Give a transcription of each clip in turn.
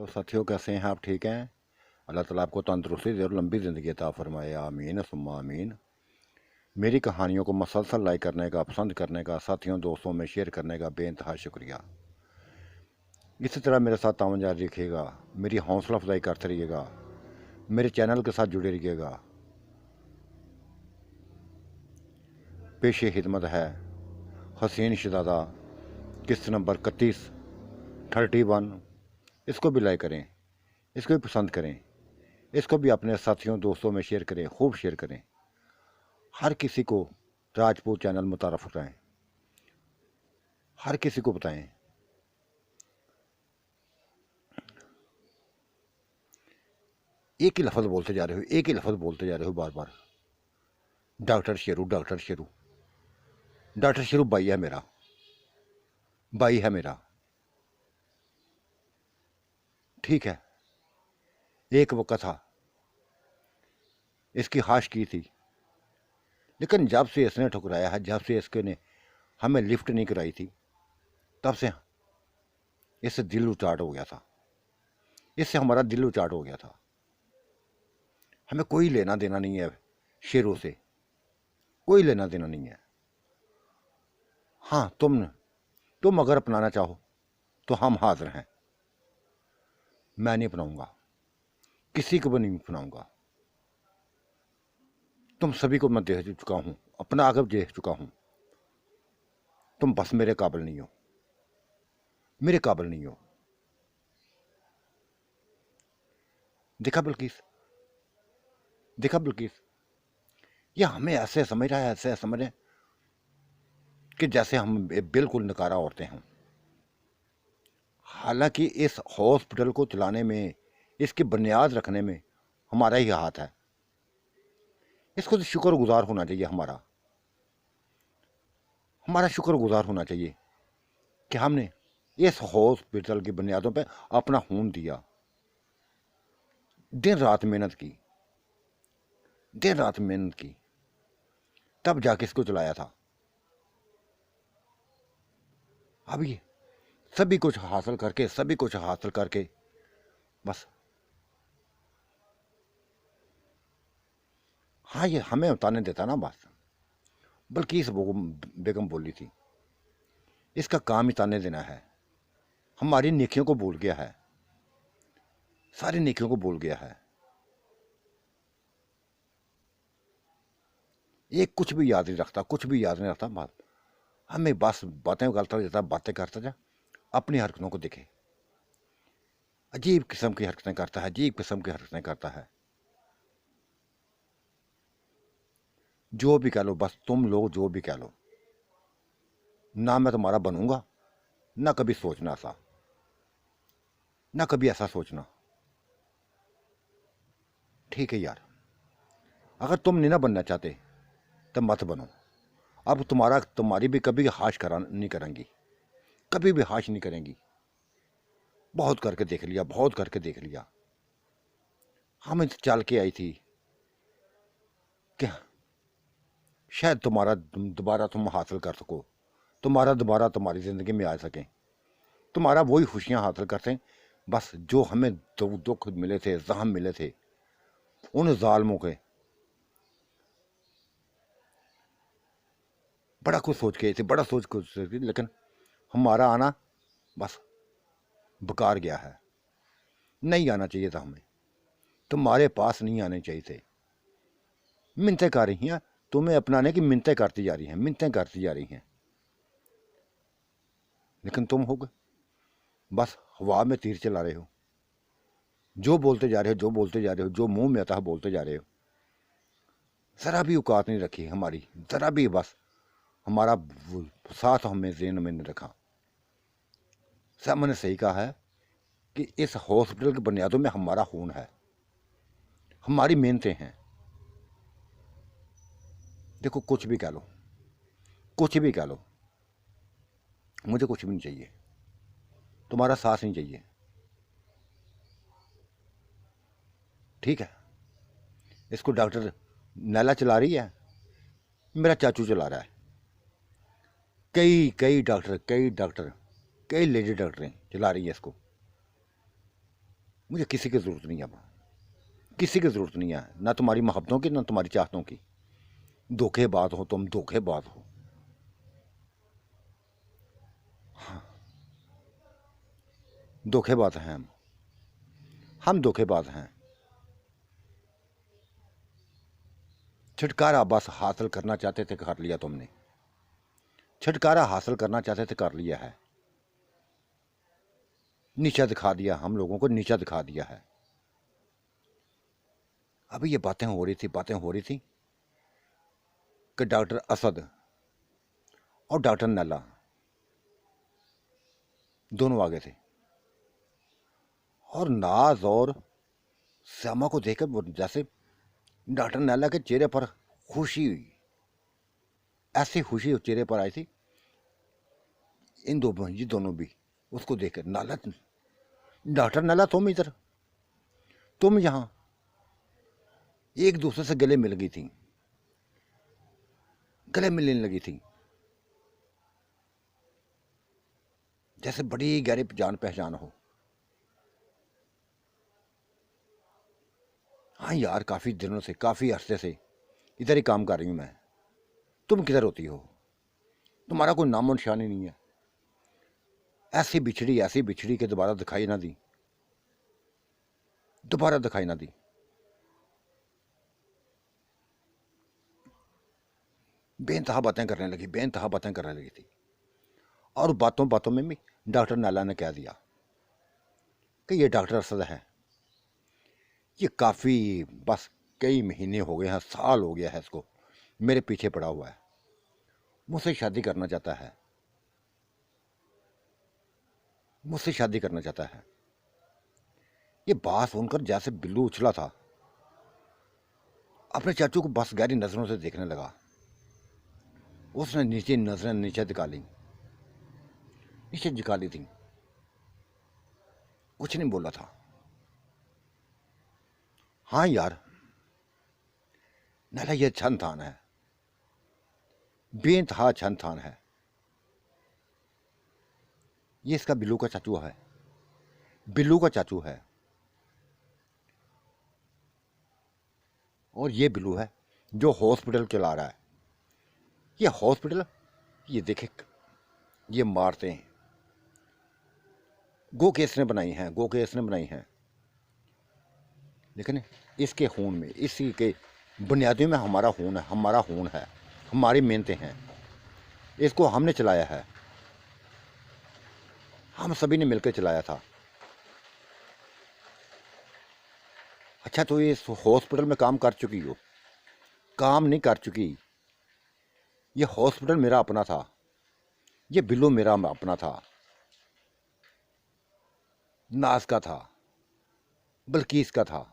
Hello साथियों, कैसे हैं आप? ठीक हैं? अल्लाह ताला आपको तंदुरुस्ती दे और लंबी ज़िंदगी अता फरमाए, आमीन सुम्मा आमीन। मेरी कहानियों को मसलसल लाइक करने का, पसंद करने का, साथियों दोस्तों में शेयर करने का बेइंतहा शुक्रिया। इसी तरह मेरे साथ तावन जारी रखिएगा, मेरी हौसला अफजाई करते रहिएगा, मेरे चैनल के साथ जुड़े रहिएगा। पेश खिदमत है हसीन शहज़ादा, किस्त नंबर 31 इसको भी लाइक करें, इसको भी पसंद करें, इसको भी अपने साथियों दोस्तों में शेयर करें, खूब शेयर करें। हर किसी को राजपूत चैनल मुतारफ़ कराएं, हर किसी को बताएं। एक ही लफ्ज़ बोलते जा रहे हो, एक ही लफ्ज़ बोलते जा रहे हो बार बार, doctor Sheru, doctor Sheru. Doctor Sheru भाई है मेरा, भाई है मेरा, ठीक है। एक वक्त था इसकी हाश की थी, लेकिन जब से इसने ठुकराया है, जब से इसके ने हमें लिफ्ट नहीं कराई थी, तब से इससे दिल उचाट हो गया था, इससे हमारा दिल उचाट हो गया था। हमें कोई लेना देना नहीं है शेरों से, कोई लेना देना नहीं है। हाँ, तुम अगर अपनाना चाहो तो हम हाजिर हैं। मैं नहीं अपनाऊंगा, किसी को भी नहीं अपनाऊंगा। तुम सभी को मैं दे चुका हूं, अपना आगे दे चुका हूं। तुम बस मेरे काबिल नहीं हो, मेरे काबिल नहीं हो। देखा बिल्किस, देखा बिल्किस, ये हमें ऐसे समझ रहा है, ऐसे समझ रहे कि जैसे हम बिल्कुल नकारा औरतें हैं। हालांकि इस हॉस्पिटल को चलाने में, इसकी बुनियाद रखने में हमारा ही हाथ है। इसको तो शुक्रगुजार होना चाहिए, हमारा शुक्रगुजार होना चाहिए कि हमने इस हॉस्पिटल की बुनियादों पे अपना खून दिया, दिन रात मेहनत की, दिन रात मेहनत की, तब जाके इसको चलाया था। अब ये सभी कुछ हासिल करके, सभी कुछ हासिल करके बस, हाँ, ये हमें उतारने देता ना बस। बल्कि इस बेगम बोली थी, इसका काम ही ताने देना है। हमारी नेकियों को भूल गया है, सारी नेकियों को भूल गया है। ये कुछ भी याद नहीं रखता, कुछ भी याद नहीं रखता। बात हमें बस बातें करता जाता, बातें करता जा, अपनी हरकतों को देखे। अजीब किस्म की हरकतें करता है, अजीब किस्म की हरकतें करता है। जो भी कह लो, बस तुम लोग जो भी कह लो, ना मैं तुम्हारा बनूंगा, ना कभी सोचना ऐसा, ना कभी ऐसा सोचना। ठीक है यार, अगर तुम नहीं ना बनना चाहते तो मत बनो। अब तुम्हारी भी कभी हाश करा नहीं करेंगी, कभी भी हाश नहीं करेंगी। बहुत करके देख लिया, बहुत करके देख लिया। हमें चल के आई थी कि शायद दोबारा तुम हासिल कर सको, दोबारा तुम्हारी ज़िंदगी में आ सकें, तुम्हारा वही खुशियाँ हासिल कर सकें। बस जो हमें दुख मिले थे, जख्म मिले थे उन जालमों के, बड़ा कुछ सोच के आई थी, बड़ा सोच कुछ, लेकिन हमारा आना बस बेकार गया है। नहीं आना चाहिए था हमें, तुम्हारे पास नहीं आने चाहिए थे। मिन्नतें कर रही हैं, तुम्हें अपनाने की मिन्नतें करती जा रही हैं, मिन्नतें करती जा रही हैं, लेकिन तुम हो गए बस हवा में तीर चला रहे हो। जो बोलते जा रहे हो, जो बोलते जा रहे हो, जो मुंह में आता है बोलते जा रहे हो। ज़रा भी औकात नहीं रखी हमारी, ज़रा भी। बस हमारा साथ हमें जेन में नहीं रखा। सब मैंने सही कहा है कि इस हॉस्पिटल की बुनियादों में हमारा खून है, हमारी मेहनतें हैं। देखो, कुछ भी कह लो, कुछ भी कह लो, मुझे कुछ भी नहीं चाहिए, तुम्हारा साथ नहीं चाहिए, ठीक है। इसको डॉक्टर नैला चला रही है, मेरा चाचू चला रहा है। कई डॉक्टर, कई लेडी डॉक्टर चला रही है इसको। मुझे किसी की ज़रूरत नहीं है अब, किसी की ज़रूरत नहीं है, ना तुम्हारी मोहब्बतों की ना तुम्हारी चाहतों की। धोखेबाज हो तुम, धोखेबाज हो। धोखेबाज हैं हम धोखेबाज हैं। छुटकारा बस हासिल करना चाहते थे, कर लिया तुमने। छुटकारा हासिल करना चाहते थे, कर लिया है। नीचा दिखा दिया, हम लोगों को नीचा दिखा दिया है। अभी ये बातें हो रही थी कि डॉक्टर असद और डॉक्टर नल्ला दोनों आगे थे, और नाज और श्यामा को देखकर जैसे डॉक्टर नल्ला के चेहरे पर खुशी हुई, ऐसी खुशी चेहरे पर आई थी। इन ये दोनों भी उसको देखकर, नाला, डॉक्टर नल्ला तुम इधर, तुम यहाँ, एक दूसरे से गले मिल गई थी, गले मिलने लगी थी, जैसे बड़ी गहरी जान पहचान हो। हाँ यार, काफ़ी दिनों से, काफ़ी अरसे से इधर ही काम कर रही हूँ मैं। तुम किधर होती हो? तुम्हारा कोई नामो निशान ही नहीं है। ऐसी बिछड़ी के दोबारा दिखाई ना दी, दोबारा दिखाई ना दी। बेइंतहा बातें करने लगी, बेइंतहा बातें करने लगी थी। और बातों बातों में भी डॉक्टर नाला ने कह दिया कि ये डॉक्टर असद है, ये काफ़ी, बस कई महीने हो गए हैं, साल हो गया है इसको मेरे पीछे पड़ा हुआ है, मुझसे शादी करना चाहता है, मुझसे शादी करना चाहता है। ये बात सुनकर जैसे बिल्लू उछला था, अपने चाचू को बस गहरी नजरों से देखने लगा। उसने नीचे नजरें नीचे निकाली, नीचे निकाली थी, कुछ नहीं बोला था। हाँ यार, नाला ये छन थान है, बेइंतहा छन थान है। ये इसका बिल्लू का चाचू है, बिल्लू का चाचू है। और ये बिल्लू है जो हॉस्पिटल चला रहा है। ये हॉस्पिटल, ये देखे, ये मारते हैं, गो केस ने बनाई हैं, गो केस ने बनाई हैं, लेकिन इसके खून में, इसी के बुनियादी में हमारा खून है, हमारा खून है, हमारी मेहनतें हैं। इसको हमने चलाया है, हम सभी ने मिलकर चलाया था। अच्छा, तो ये हॉस्पिटल में काम कर चुकी हो? काम नहीं कर चुकी। ये हॉस्पिटल मेरा अपना था, ये बिल्लू मेरा अपना था, नाज का था, बल्कीस का था।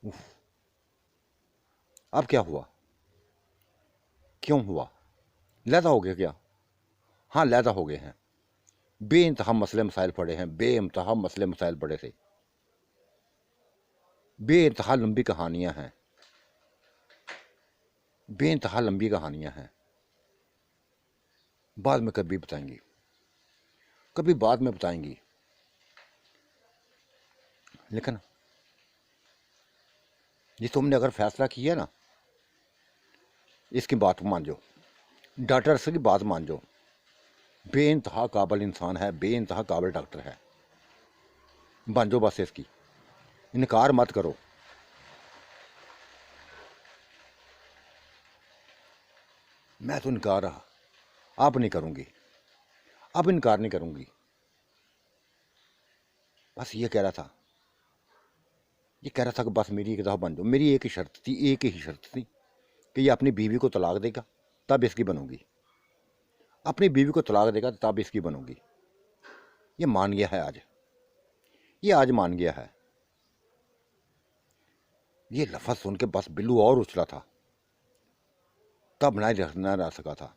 उफ, अब क्या हुआ? क्यों हुआ? लैदा हो गया क्या? हाँ, लैदा हो गए हैं। बेइंतहा मसले मसाइल पड़े हैं, बेइंतहा मसले मसाइल पड़े थे, बेइंतहा लंबी कहानियां हैं, बेइंतहा लंबी कहानियां हैं। बाद में कभी बताएंगी, कभी बाद में बताएंगी। लेकिन ये तुमने अगर फैसला किया ना, इसकी बात मान जाओ, डॉक्टर से की बात मान जाओ। बेइंतहा काबिल इंसान है, बेइंतहा काबिल डॉक्टर है, बन जाओ बस इसकी, इनकार मत करो। मैं तो इनकार रहा, अब नहीं करूंगी, अब इनकार नहीं करूंगी। बस ये कह रहा था, ये कह रहा था कि बस मेरी एक दफ़ा बन जाओ। मेरी एक ही शर्त थी, एक ही शर्त थी कि ये अपनी बीवी को तलाक देगा तब इसकी बनूंगी, अपनी बीवी को तलाक देगा तब इसकी बनूंगी। ये मान गया है आज, ये आज मान गया है। ये लफ्ज़ सुन के बस बिल्लू और उछला था, तब ना रह सका था।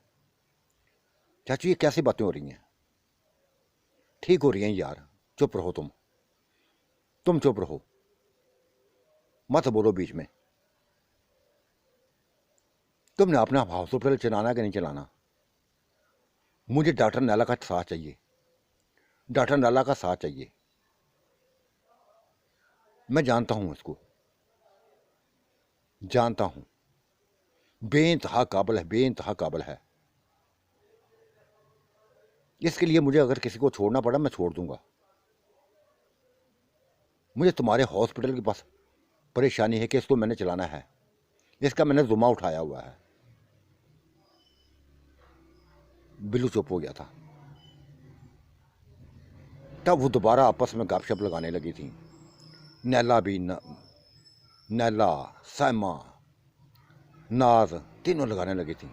चाचू, ये कैसी बातें हो रही हैं? ठीक हो रही हैं यार, चुप रहो तुम चुप रहो, मत बोलो बीच में। तुमने अपना हॉस्पिटल चलाना कि नहीं चलाना? मुझे डॉक्टर नैला का साथ चाहिए, डॉक्टर नाला का साथ चाहिए। मैं जानता हूं इसको, जानता हूं, बेइंतहा काबिल है, बेइंतहा काबिल है। इसके लिए मुझे अगर किसी को छोड़ना पड़ा मैं छोड़ दूंगा। मुझे तुम्हारे हॉस्पिटल के पास परेशानी है कि इसको मैंने चलाना है, इसका मैंने जुम्मा उठाया हुआ है। बिल्लू चुप हो गया था। तब वो दोबारा आपस में गपशप लगाने लगी थी। नैला भी नैला, सैमा, नाज तीनों लगाने लगी थी।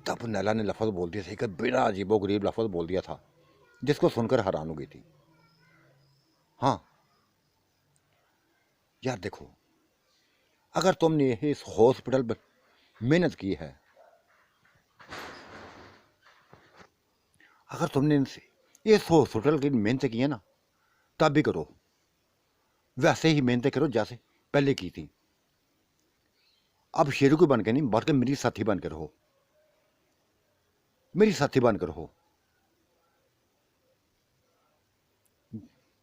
तब नैला ने लफ्ज़ बोल दिया था, एक बिना अजीबो गरीब लफ्ज़ बोल दिया था जिसको सुनकर हैरान हो गई थी। हाँ यार देखो, अगर तुमने इस हॉस्पिटल में मेहनत की है, अगर तुमने इनसे इस हॉस्पिटल की मेहनत की है ना, तब भी करो, वैसे ही मेहनत करो जैसे पहले की थी। अब शेरू को बन के नहीं, बल्कि मेरी साथी बनकर रहो, मेरी साथी बनकर रहो।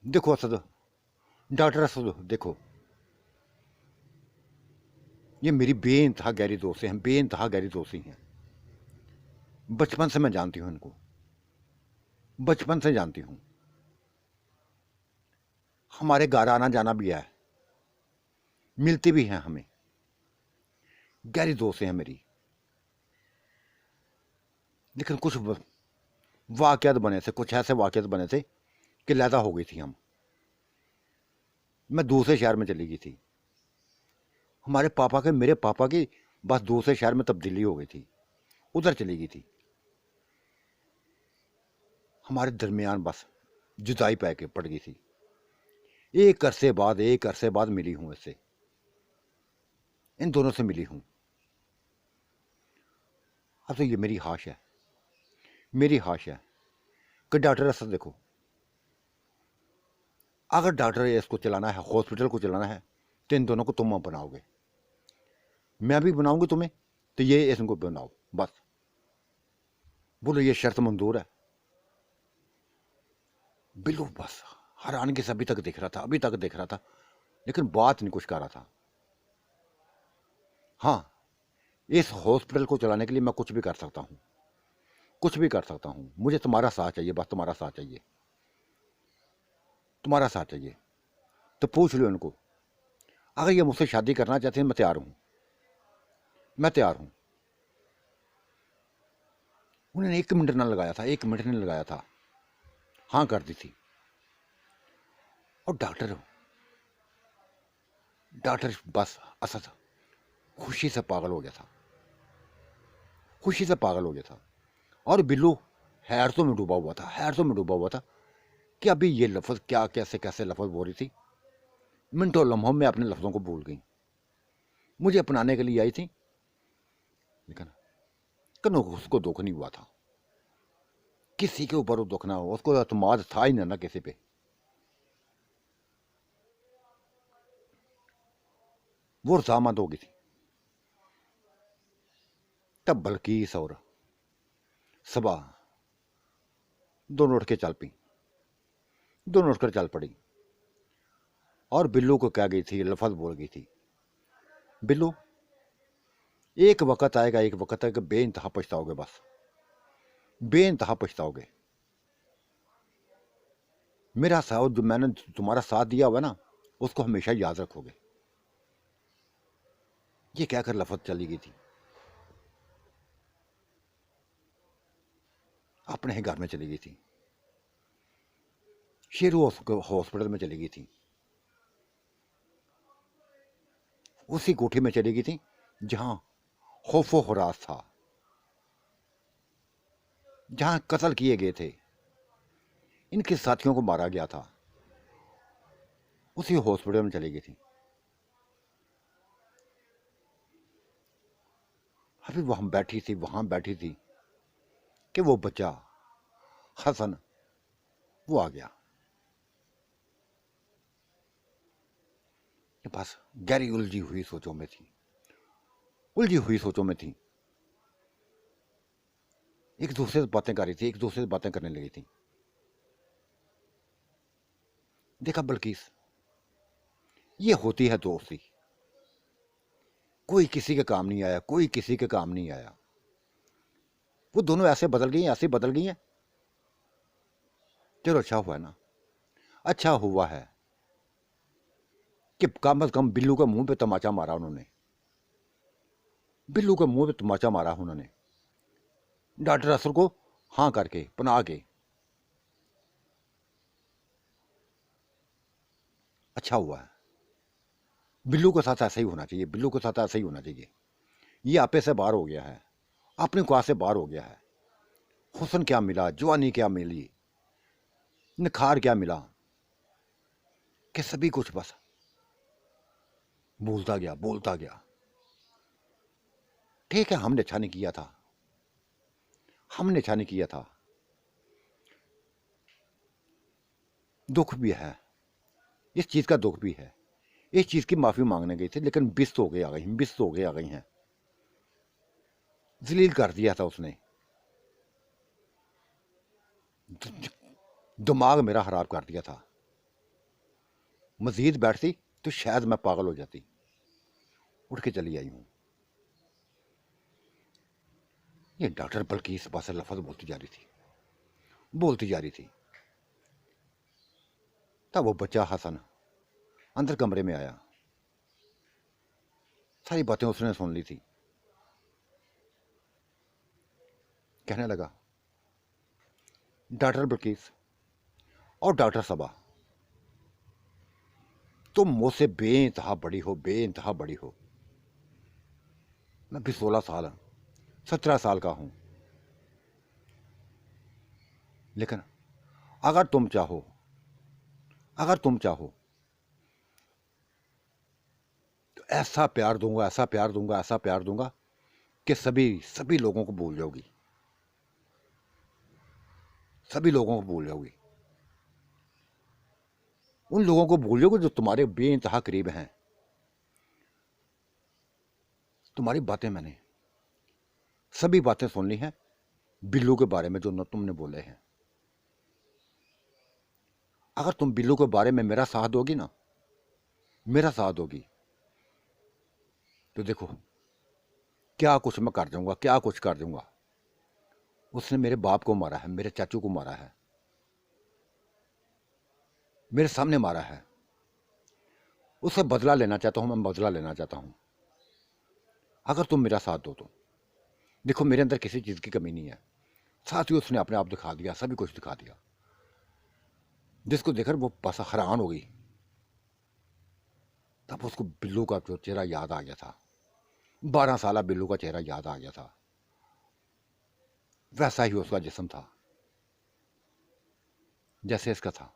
देखो असद, डॉक्टर असद, देखो ये मेरी बेइंतहा गहरी दोस्ती हैं, बेइंतहा गहरी दोस्ती हैं। बचपन से मैं जानती हूँ इनको, बचपन से जानती हूँ। हमारे घर आना जाना भी है, मिलती भी हैं हमें, गहरी दोस्ती हैं मेरी। लेकिन कुछ वाकयात बने थे, कुछ ऐसे वाकयात बने थे कि लैदा हो गई थी हम। मैं दूसरे शहर में चली गई थी, हमारे पापा के, मेरे पापा की बस दूसरे शहर में तब्दीली हो गई थी, उधर चली गई थी। हमारे दरमियान बस जुदाई पै के पड़ गई थी। एक अरसे बाद मिली हूं इससे, इन दोनों से मिली हूं। अब तो ये मेरी हाश है, मेरी हाश है कि डॉक्टर असद देखो, अगर डॉक्टर इसको चलाना है, हॉस्पिटल को चलाना है, तो इन दोनों को तुम बनाओगे, मैं भी बनाऊंगी तुम्हें, तो ये इनको बनाओ बस। बोलो ये शर्त मंजूर है? बिल्लू बस हैरानगी से अभी तक देख रहा था, अभी तक देख रहा था, लेकिन बात नहीं कुछ कर रहा था। हाँ, इस हॉस्पिटल को चलाने के लिए मैं कुछ भी कर सकता हूँ, कुछ भी कर सकता हूँ। मुझे तुम्हारा साथ चाहिए, बस तुम्हारा साथ चाहिए, तुम्हारा साथ चाहिए। तो पूछ लो इनको, अगर ये मुझसे शादी करना चाहते हैं मैं तैयार हूँ, मैं तैयार हूँ। उन्होंने 1 मिनट ना लगाया था, 1 मिनट नहीं लगाया था, हाँ कर दी थी। और डॉक्टर, डॉक्टर बस असद खुशी से पागल हो गया था, खुशी से पागल हो गया था। और बिल्लू हैरतों में डूबा हुआ था, हैरतों में डूबा हुआ था कि अभी ये लफ्ज़ क्या, कैसे कैसे लफ्ज़ बोल रही थी। मिनटों लम्हों में अपने लफ्ज़ों को भूल गई, मुझे अपनाने के लिए आई थी, लेकिन कनो उसको दुख नहीं हुआ था, किसी के ऊपर वो दुख ना हो, उसको एतमाद था ही ना किसी पे। वो रजामंद हो गई थी। तब बल्कीस और सबा दोनों उठ के चल पी, दोनों उठकर चल पड़ी और बिल्लू को कह गई थी, लफ्ज़ बोल गई थी, बिल्लू एक वक्त आएगा, एक वक्त आएगा, बेइंतहा पछताओगे, बस बेइंतहा पछताओगे। मेरा साथ, जो मैंने तुम्हारा साथ दिया हुआ ना, उसको हमेशा याद रखोगे। ये कहकर लफ्ज़ चली गई थी, अपने ही घर में चली गई थी, शेरू हॉस्पिटल में चली गई थी, उसी कोठी में चली गई थी जहां खौफो हरास था, जहां कत्ल किए गए थे, इनके साथियों को मारा गया था, उसी हॉस्पिटल में चली गई थी। अभी वहां बैठी थी, वहां बैठी थी कि वो बच्चा हसन वो आ गया। बस गहरी उलझी हुई सोचों में थी, उलझी हुई सोचों में थी। एक दूसरे से बातें कर रही थी, एक दूसरे से बातें करने लगी थी। देखा बल्किस, ये होती है दोस्ती। कोई किसी के काम नहीं आया, कोई किसी के काम नहीं आया। वो दोनों ऐसे बदल गई हैं, ऐसे बदल गई हैं। चलो अच्छा हुआ है ना, अच्छा हुआ है कि कम से कम बिल्लू के मुंह पे तमाचा मारा उन्होंने, बिल्लू के मुंह पे तमाचा मारा उन्होंने, डॉक्टर असर को हाँ करके पना के। अच्छा हुआ है। बिल्लू के साथ ऐसा ही होना चाहिए, बिल्लू के साथ ऐसा ही होना चाहिए। ये आपे से बाहर हो गया है, अपनी ख्वाह से बाहर हो गया है। हुस्न क्या मिला, जवानी क्या मिली, निखार क्या मिला, कि सभी कुछ बस बोलता गया, बोलता गया। ठीक है, हमने अच्छा नहीं किया था, हमने अच्छा नहीं किया था, दुख भी है, इस चीज का दुख भी है। इस चीज की माफी मांगने गई थी, लेकिन बिस्त हो गई आ गई, बिस्त हो गई आ गई हैं। जलील कर दिया था उसने, दिमाग मेरा खराब कर दिया था। मजीद बैठती तो शायद मैं पागल हो जाती। उठ के चली आई हूं। ये डॉक्टर बल्कि इस पास लफज बोलती जा रही थी, बोलती जा रही थी। तब वो बच्चा हसन अंदर कमरे में आया। सारी बातें उसने सुन ली थी। कहने लगा, डॉक्टर बल्कीस और डॉक्टर सबा, तुम मुझसे बेइंतहा बड़ी हो, बेइंतहा बड़ी हो। मैं भी 16 साल 17 साल का हूं, लेकिन अगर तुम चाहो, अगर तुम चाहो तो ऐसा प्यार दूंगा, ऐसा प्यार दूंगा, ऐसा प्यार दूंगा कि सभी सभी लोगों को भूल जाओगी, सभी लोगों को भूल जाओगी। उन लोगों को भूल जाओगे जो तुम्हारे बेइंतहा करीब हैं। तुम्हारी बातें मैंने सभी बातें सुन ली हैं, बिल्लू के बारे में जो न तुमने बोले हैं। अगर तुम बिल्लू के बारे में मेरा साथ दोगी ना, मेरा साथ दोगी, तो देखो क्या कुछ मैं कर दूंगा, क्या कुछ कर दूंगा। उसने मेरे बाप को मारा है, मेरे चाचू को मारा है, मेरे सामने मारा है। उससे बदला लेना चाहता हूं, मैं बदला लेना चाहता हूं। अगर तुम मेरा साथ दो तो देखो, मेरे अंदर किसी चीज की कमी नहीं है। साथ ही उसने अपने आप दिखा दिया, सभी कुछ दिखा दिया, जिसको देखकर वो बस हैरान हो गई। तब उसको बिल्लू का जो चेहरा याद आ गया था, 12 साल बिल्लू का चेहरा याद आ गया था। वैसा ही उसका जिस्म था जैसे इसका था।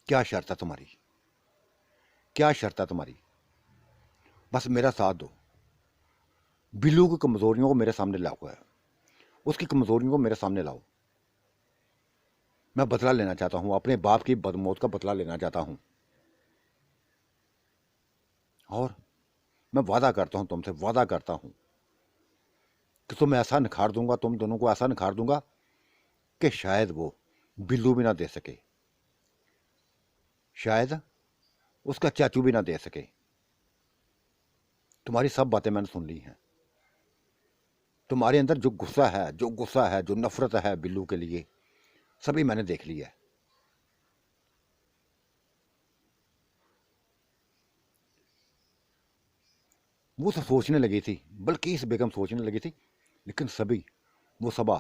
क्या शर्त है तुम्हारी, क्या शर्त है तुम्हारी? बस मेरा साथ दो। बिल्लू की कमजोरियों को मेरे सामने लाओ है, उसकी कमजोरियों को मेरे सामने लाओ। मैं बदला लेना चाहता हूं, अपने बाप की बदमौत का बदला लेना चाहता हूं। और मैं वादा करता हूं, तुमसे वादा करता हूं कि तुम्हें ऐसा निखार दूंगा, तुम दोनों को ऐसा निखार दूंगा कि शायद वो बिल्लू भी ना दे सके, शायद उसका चाचू भी ना दे सके। तुम्हारी सब बातें मैंने सुन ली हैं। तुम्हारे अंदर जो गुस्सा है, जो गुस्सा है, जो नफरत है बिल्लू के लिए, सभी मैंने देख ली है। वो तो सोचने लगी थी, बल्कि इस बेगम सोचने लगी थी, लेकिन सभी वो सबा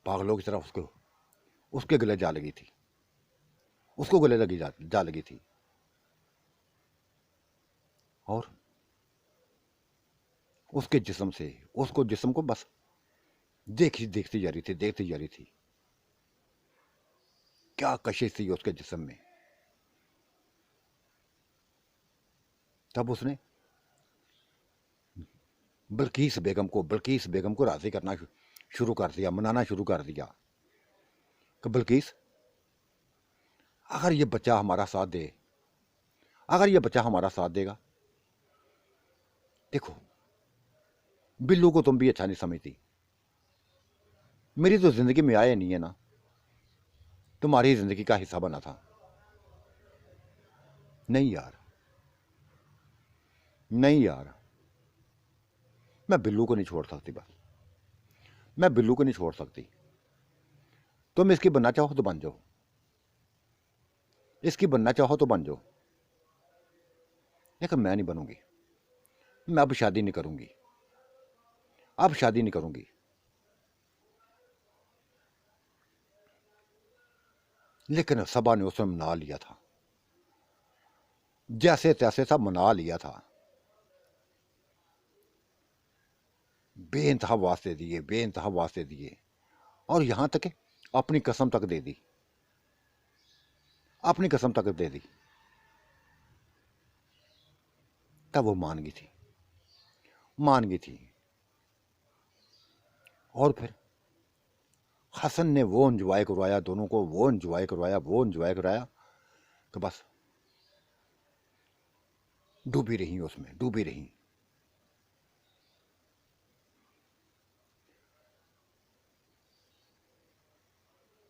पागलों की तरह उसको उसके गले जा लगी थी, उसको गले लगी जा लगी थी। और उसके जिस्म से, उसको जिस्म को बस देखती जा रही थी, देखती जा रही थी। क्या कशिश थी उसके जिस्म में। तब उसने बल्कीस बेगम को राजी करना शुरू कर दिया, मनाना शुरू कर दिया कि बल्कीस, अगर ये बच्चा हमारा साथ दे, अगर ये बच्चा हमारा साथ देगा, देखो बिल्लू को तुम भी अच्छा नहीं समझती। मेरी तो जिंदगी में आया नहीं है ना, तुम्हारी जिंदगी का हिस्सा बना था। नहीं यार, नहीं यार, मैं बिल्लू को नहीं छोड़ सकती। बस मैं बिल्लू को नहीं छोड़ सकती। तुम इसकी बनना चाहो तो बन जाओ, इसकी बनना चाहो तो बन जाओ, लेकिन मैं नहीं बनूंगी। मैं अब शादी नहीं करूंगी, अब शादी नहीं करूंगी। लेकिन सबा ने उसे मना लिया था, जैसे तैसे सब मना लिया था। बेइंतहा वास्ते दिए, बेइंतहा वास्ते दिए, और यहां तक कि अपनी कसम तक दे दी, अपनी कसम तक दे दी। तब वो मान गई थी, मान गई थी। और फिर हसन ने वो एंजॉय करवाया दोनों को, वो एंजॉय करवाया, वो एंजॉय कराया कि बस डूबी रही उसमें, डूबी रही।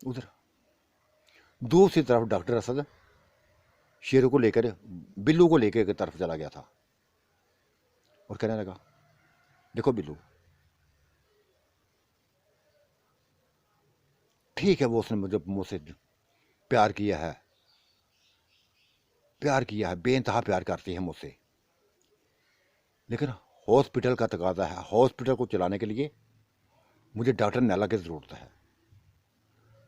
उधर दूसरी तरफ डॉक्टर असद शेरू को लेकर, बिल्लू को लेकर की तरफ चला गया था और कहने लगा, देखो बिल्लू, ठीक है वो उसने मुझे मुझसे प्यार किया है, प्यार किया है, बेइंतहा प्यार करती है मुझसे, लेकिन हॉस्पिटल का तकाजा है, हॉस्पिटल को चलाने के लिए मुझे डॉक्टर नैला की ज़रूरत है,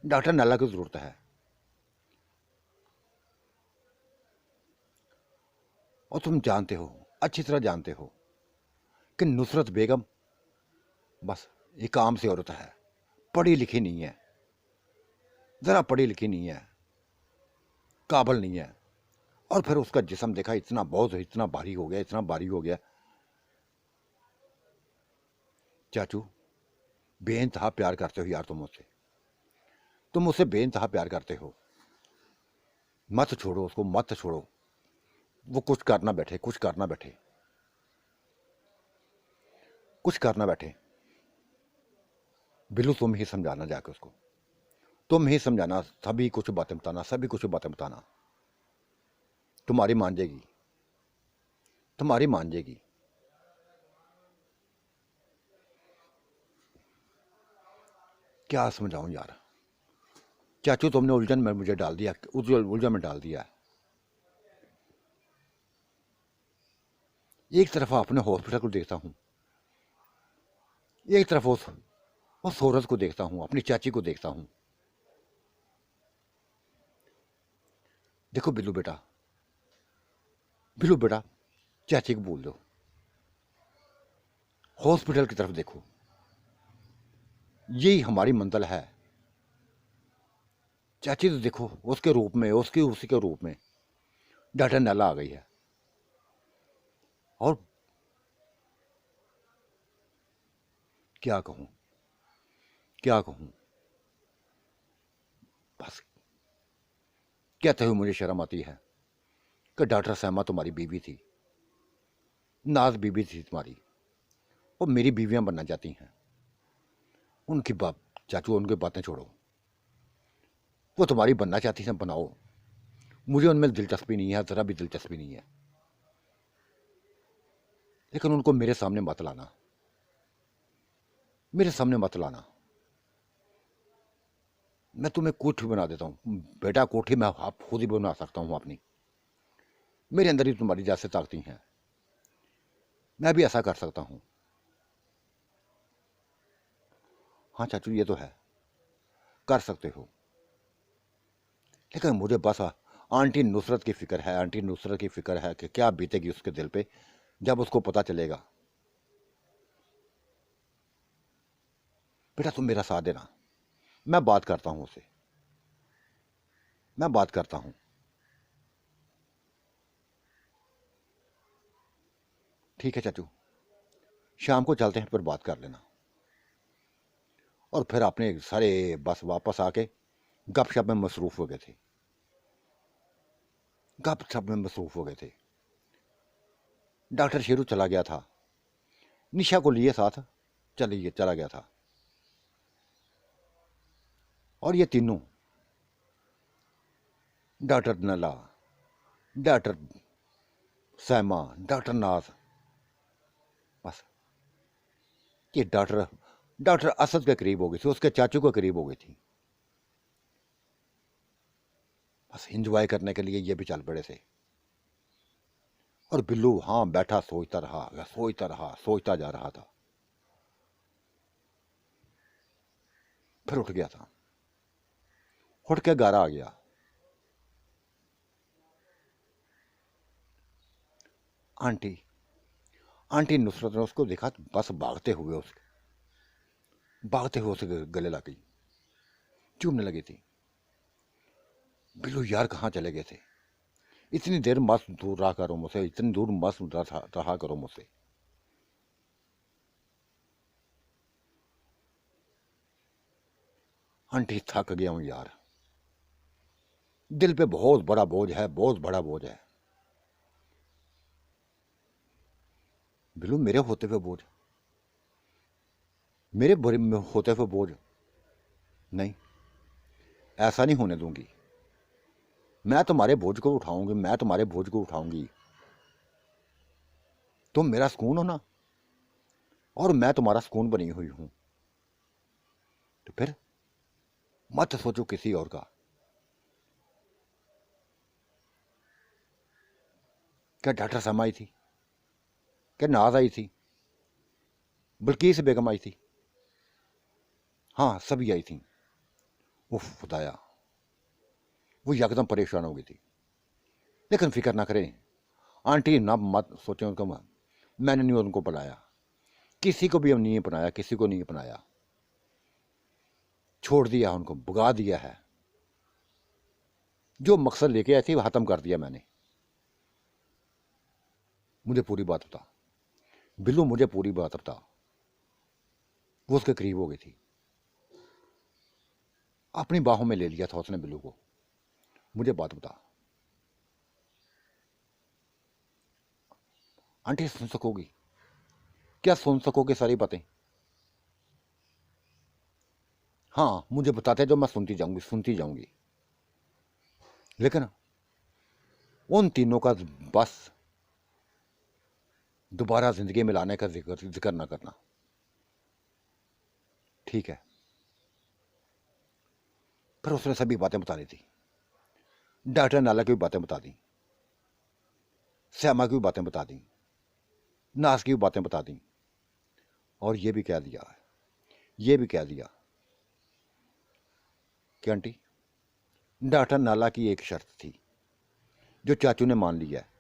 डॉक्टर नैला की ज़रूरत है। और तुम जानते हो, अच्छी तरह जानते हो कि नुसरत बेगम बस एक आम सी औरत है, पढ़ी लिखी नहीं है, ज़रा पढ़ी लिखी नहीं है, काबिल नहीं है। और फिर उसका जिस्म देखा, इतना बहुत, इतना भारी हो गया, इतना भारी हो गया। चाचू बेइंतहा प्यार करते हो यार, तुम मुझसे बेइंतहा प्यार करते हो, मत छोड़ो उसको, मत छोड़ो। वो कुछ करना बैठे, कुछ करना बैठे, कुछ करना बैठे। बिल्लू तुम ही समझाना जाके उसको, तुम ही समझाना, सभी कुछ बातें बताना, सभी कुछ बातें बताना। तुम्हारी मान जाएगी, तुम्हारी मान जाएगी। क्या समझाऊं यार, चाचू तुमने उलझन में मुझे डाल दिया, उलझन में डाल दिया। एक तरफ अपने हॉस्पिटल को देखता हूं, एक तरफ उस औरत को देखता हूं, अपनी चाची को देखता हूं। देखो बिल्लू बेटा, बिल्लू बेटा, चाची को बोल दो, हॉस्पिटल की तरफ देखो, यही हमारी मंजिल है। चाची तो देखो उसके रूप में, उसकी उसी के रूप में डॉक्टर नैला आ गई है। और क्या कहूं, क्या कहूं, बस कहते हुए मुझे शर्म आती है कि डॉक्टर सहमा तुम्हारी बीवी थी, नाज बीवी थी तुम्हारी, और मेरी बीवियां बनना चाहती हैं। उनकी बात चाचू, उनकी बातें छोड़ो, वो तुम्हारी बनना चाहती हैं, बनाओ, मुझे उनमें दिलचस्पी नहीं है, ज़रा भी दिलचस्पी नहीं है। लेकिन उनको मेरे सामने मत लाना, मेरे सामने मत लाना। मैं तुम्हें कोठी बना देता हूँ बेटा, कोठी मैं आप खुद ही बना सकता हूँ अपनी, मेरे अंदर ही तुम्हारी जैसे ताकती हैं, मैं भी ऐसा कर सकता हूँ। हाँ चाचू ये तो है, कर सकते हो, लेकिन मुझे बस आंटी नुसरत की फिक्र है, आंटी नुसरत की फिक्र है कि क्या बीतेगी उसके दिल पे जब उसको पता चलेगा। बेटा तुम मेरा साथ देना, मैं बात करता हूँ उससे, मैं बात करता हूँ। ठीक है चाचू, शाम को चलते हैं, फिर बात कर लेना। और फिर अपने सारे बस वापस आके गपशप में मसरूफ हो गए थे, गपशप में मसरूफ हो गए थे। डॉक्टर शेरू चला गया था, निशा को लिए साथ चला गया था। और ये तीनों, डॉक्टर नला, डॉक्टर सैमा, डॉक्टर नाथ, बस ये डॉक्टर असद के करीब हो गई थी, उसके चाचू के करीब हो गई थी। बस इंजॉय करने के लिए ये भी चल पड़े थे। और बिल्लू वहां बैठा सोचता जा रहा था। फिर उठ गया था, उठ के घर आ गया। आंटी आंटी नुसरत ने उसको देखा तो बस भागते हुए उसके गले लग गई, चूमने लगी थी। बिल्लू यार कहाँ चले गए थे? इतनी देर मस्त दूर रहा करो मुझसे, इतनी दूर मस्त रहा करो मुझसे। आंटी थक गया हूं यार, दिल पे बहुत बड़ा बोझ है, बहुत बड़ा बोझ है। बिल्लू मेरे होते हुए बोझ, मेरे बुरे में होते हुए बोझ नहीं, ऐसा नहीं होने दूंगी। मैं तुम्हारे बोझ को उठाऊंगी, मैं तुम्हारे बोझ को उठाऊंगी। तुम मेरा सुकून हो ना, और मैं तुम्हारा सुकून बनी हुई हूं। तो फिर मत सोचो किसी और का। क्या डॉक्टर समा आई थी? क्या नाज आई थी? बल्कीस बेगम आई थी? हाँ, सभी आई थी। उफ खुदाया, वो यकदम परेशान हो गई थी। लेकिन फिक्र ना करें आंटी, ना मत सोचें उनको, मैंने नहीं उनको बुलाया, किसी को भी नहीं अपनाया, किसी को नहीं अपनाया, छोड़ दिया उनको, भगा दिया है। जो मकसद लेके आई थी वो खत्म कर दिया मैंने। मुझे पूरी बात बता बिल्लू, मुझे पूरी बात बता। वो उसके करीब हो गई थी, अपनी बाहों में ले लिया था उसने बिल्लू को। मुझे बात बता। आंटी सुन सकोगी? क्या सुन सकोगे सारी बातें? हाँ, मुझे बताते जो मैं सुनती जाऊंगी। लेकिन उन तीनों का बस दोबारा जिंदगी में लाने का जिक्र ना करना, ठीक है? फिर उसने सभी बातें बता दी थी। डॉक्टर नाला की भी बातें बता दी, श्यामा की भी बातें बता दी, नास की भी बातें बता दी। और ये भी कह दिया कि आंटी, डॉक्टर नाला की एक शर्त थी जो चाचू ने मान लिया है,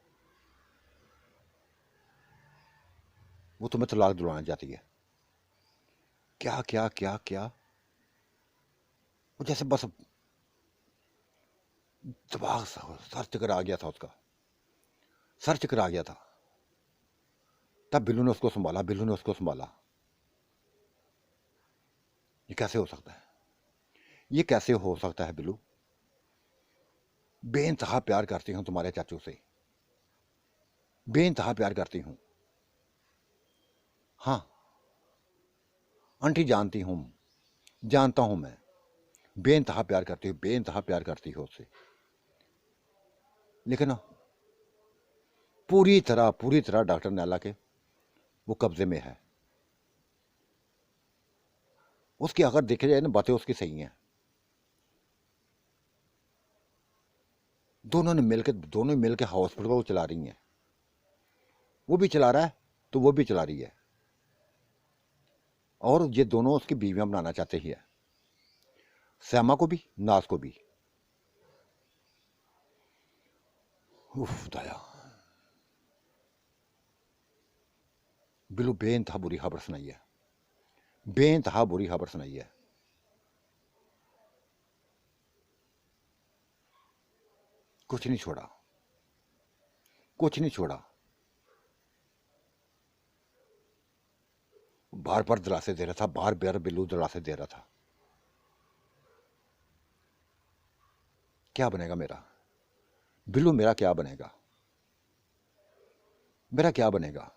वो तुम्हें तलाक दिलवाना चाहती है। क्या क्या क्या क्या? वो जैसे बस दिमाग सर चक्कर आ गया था उसका, सर चक्कर आ गया था। तब बिल्लू ने उसको संभाला। ये कैसे हो सकता है? ये कैसे हो सकता है बिल्लू? बेइंतहा प्यार करती हूं तुम्हारे चाचू से, बेइंतहा प्यार करती हूं। हाँ आंटी, जानता हूं मैं, बेइंतहा प्यार करती हो उससे। लेकिन ना, पूरी तरह डॉक्टर नैला के वो कब्जे में है। उसकी अगर देखा जाए ना, बातें उसकी सही हैं। दोनों मिलकर हॉस्पिटल को चला रही हैं। वो भी चला रहा है तो वो भी चला रही है, और ये दोनों उसकी बीवियां बनाना चाहते ही है, श्यामा को भी, नाज को भी। उफ दया। बिल्लू बेइंतहा बुरी खबर सुनाई है, बेइंतहा बुरी खबर सुनाई है। कुछ नहीं छोड़ा, कुछ नहीं छोड़ा। बार बार दिलासे दे रहा था, बार बार बिल्लू दिलासे दे रहा था। क्या बनेगा मेरा बिल्लू, मेरा क्या बनेगा, मेरा क्या बनेगा?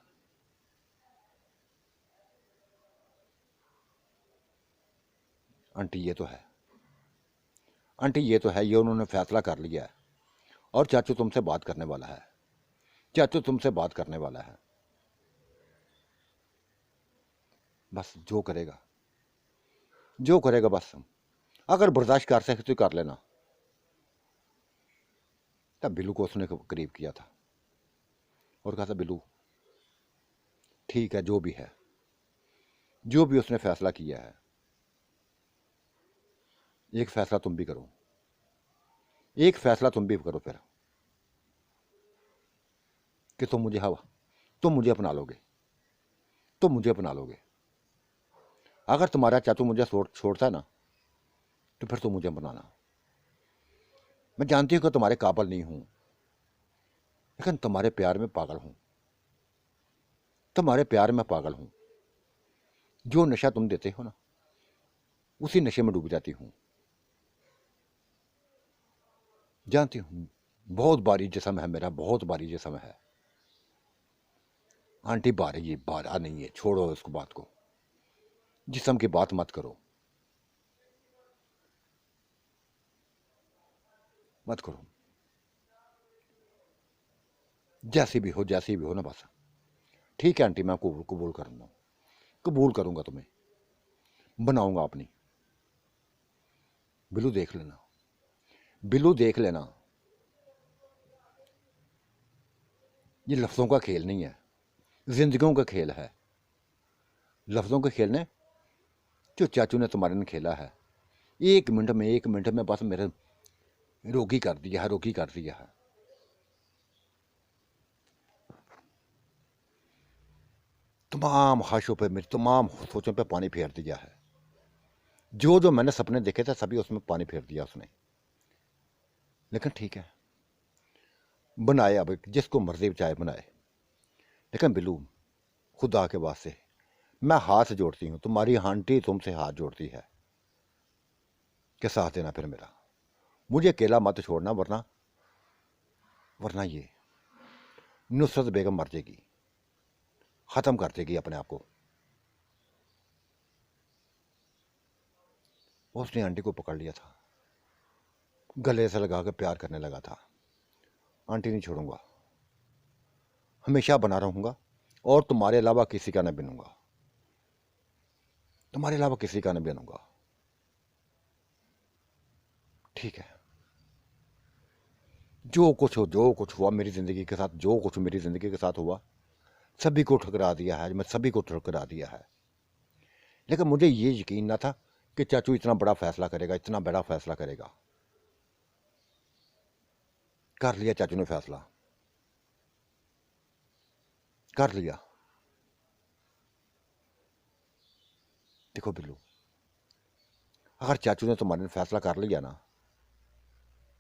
आंटी ये तो है, आंटी ये तो है, ये उन्होंने फैसला कर लिया है और चाचू तुमसे बात करने वाला है, चाचू तुमसे बात करने वाला है। बस जो करेगा, जो करेगा, बस अगर बर्दाश्त कर सके तो कर लेना। तब बिल्लू को उसने करीब किया था और कहा था बिल्लू ठीक है, जो भी है, जो भी उसने फैसला किया है, एक फैसला तुम भी करो, एक फैसला तुम भी करो फिर, कि तुम मुझे हवा, तुम मुझे अपना लोगे, तुम मुझे अपना लोगे। अगर तुम्हारा चाचू मुझे छोड़ता है ना, तो फिर तुम मुझे अपनाना। मैं जानती हूं कि तुम्हारे काबिल नहीं हूं, लेकिन तुम्हारे प्यार में पागल हूं, तुम्हारे प्यार में पागल हूं। जो नशा तुम देते हो ना, उसी नशे में डूब जाती हूं। जानती हूं बहुत भारी जिस्म है मेरा, बहुत भारी जिस्म है। आंटी भारी भारा नहीं है, छोड़ो इसको, बात को, जिस्म की बात मत करो, मत करो। जैसी भी हो, जैसी भी हो ना, बस ठीक है आंटी, मैं कबूल करूंगा, कबूल करूंगा, तुम्हें बनाऊंगा अपनी। बिल्लू देख लेना, बिल्लू देख लेना, ये लफ्ज़ों का खेल नहीं है, जिंदगियों का खेल है। लफ्ज़ों के खेल ने जो चाचू ने तुम्हारे ने खेला है, एक मिनट में, एक मिनट में बस मेरे रोगी कर दिया है, रोगी कर दिया है। तमाम ख्वाहिशों पे, मेरी तमाम सोचों पे पानी फेर दिया है। जो जो मैंने सपने देखे थे सभी उसमें पानी फेर दिया उसने। लेकिन ठीक है, बनाए, अब जिसको मर्जी चाहे बनाए। लेकिन बिल्लू, खुदा के वास्ते मैं हाथ जोड़ती हूँ, तुम्हारी आंटी तुमसे हाथ जोड़ती है कि साथ देना फिर मेरा, मुझे अकेला मत छोड़ना, वरना वरना ये नुसरत बेगम मर जाएगी, ख़त्म कर देगी अपने आप को। उसने आंटी को पकड़ लिया था, गले से लगा के प्यार करने लगा था। आंटी नहीं छोड़ूंगा, हमेशा बना रहूंगा और तुम्हारे अलावा किसी का न बनूंगा, तुम्हारे अलावा किसी का न बनूंगा। ठीक है, जो कुछ हो, जो कुछ हुआ मेरी ज़िंदगी के साथ, जो कुछ मेरी ज़िंदगी के साथ हुआ, सभी को ठुकरा दिया है, मैं सभी को ठुकरा दिया है। लेकिन मुझे ये यकीन ना था कि चाचू इतना बड़ा फैसला करेगा, इतना बड़ा फैसला करेगा। कर लिया चाचू ने फैसला, कर लिया। देखो बिल्लू, अगर चाचू ने तुम्हारे फैसला कर लिया ना,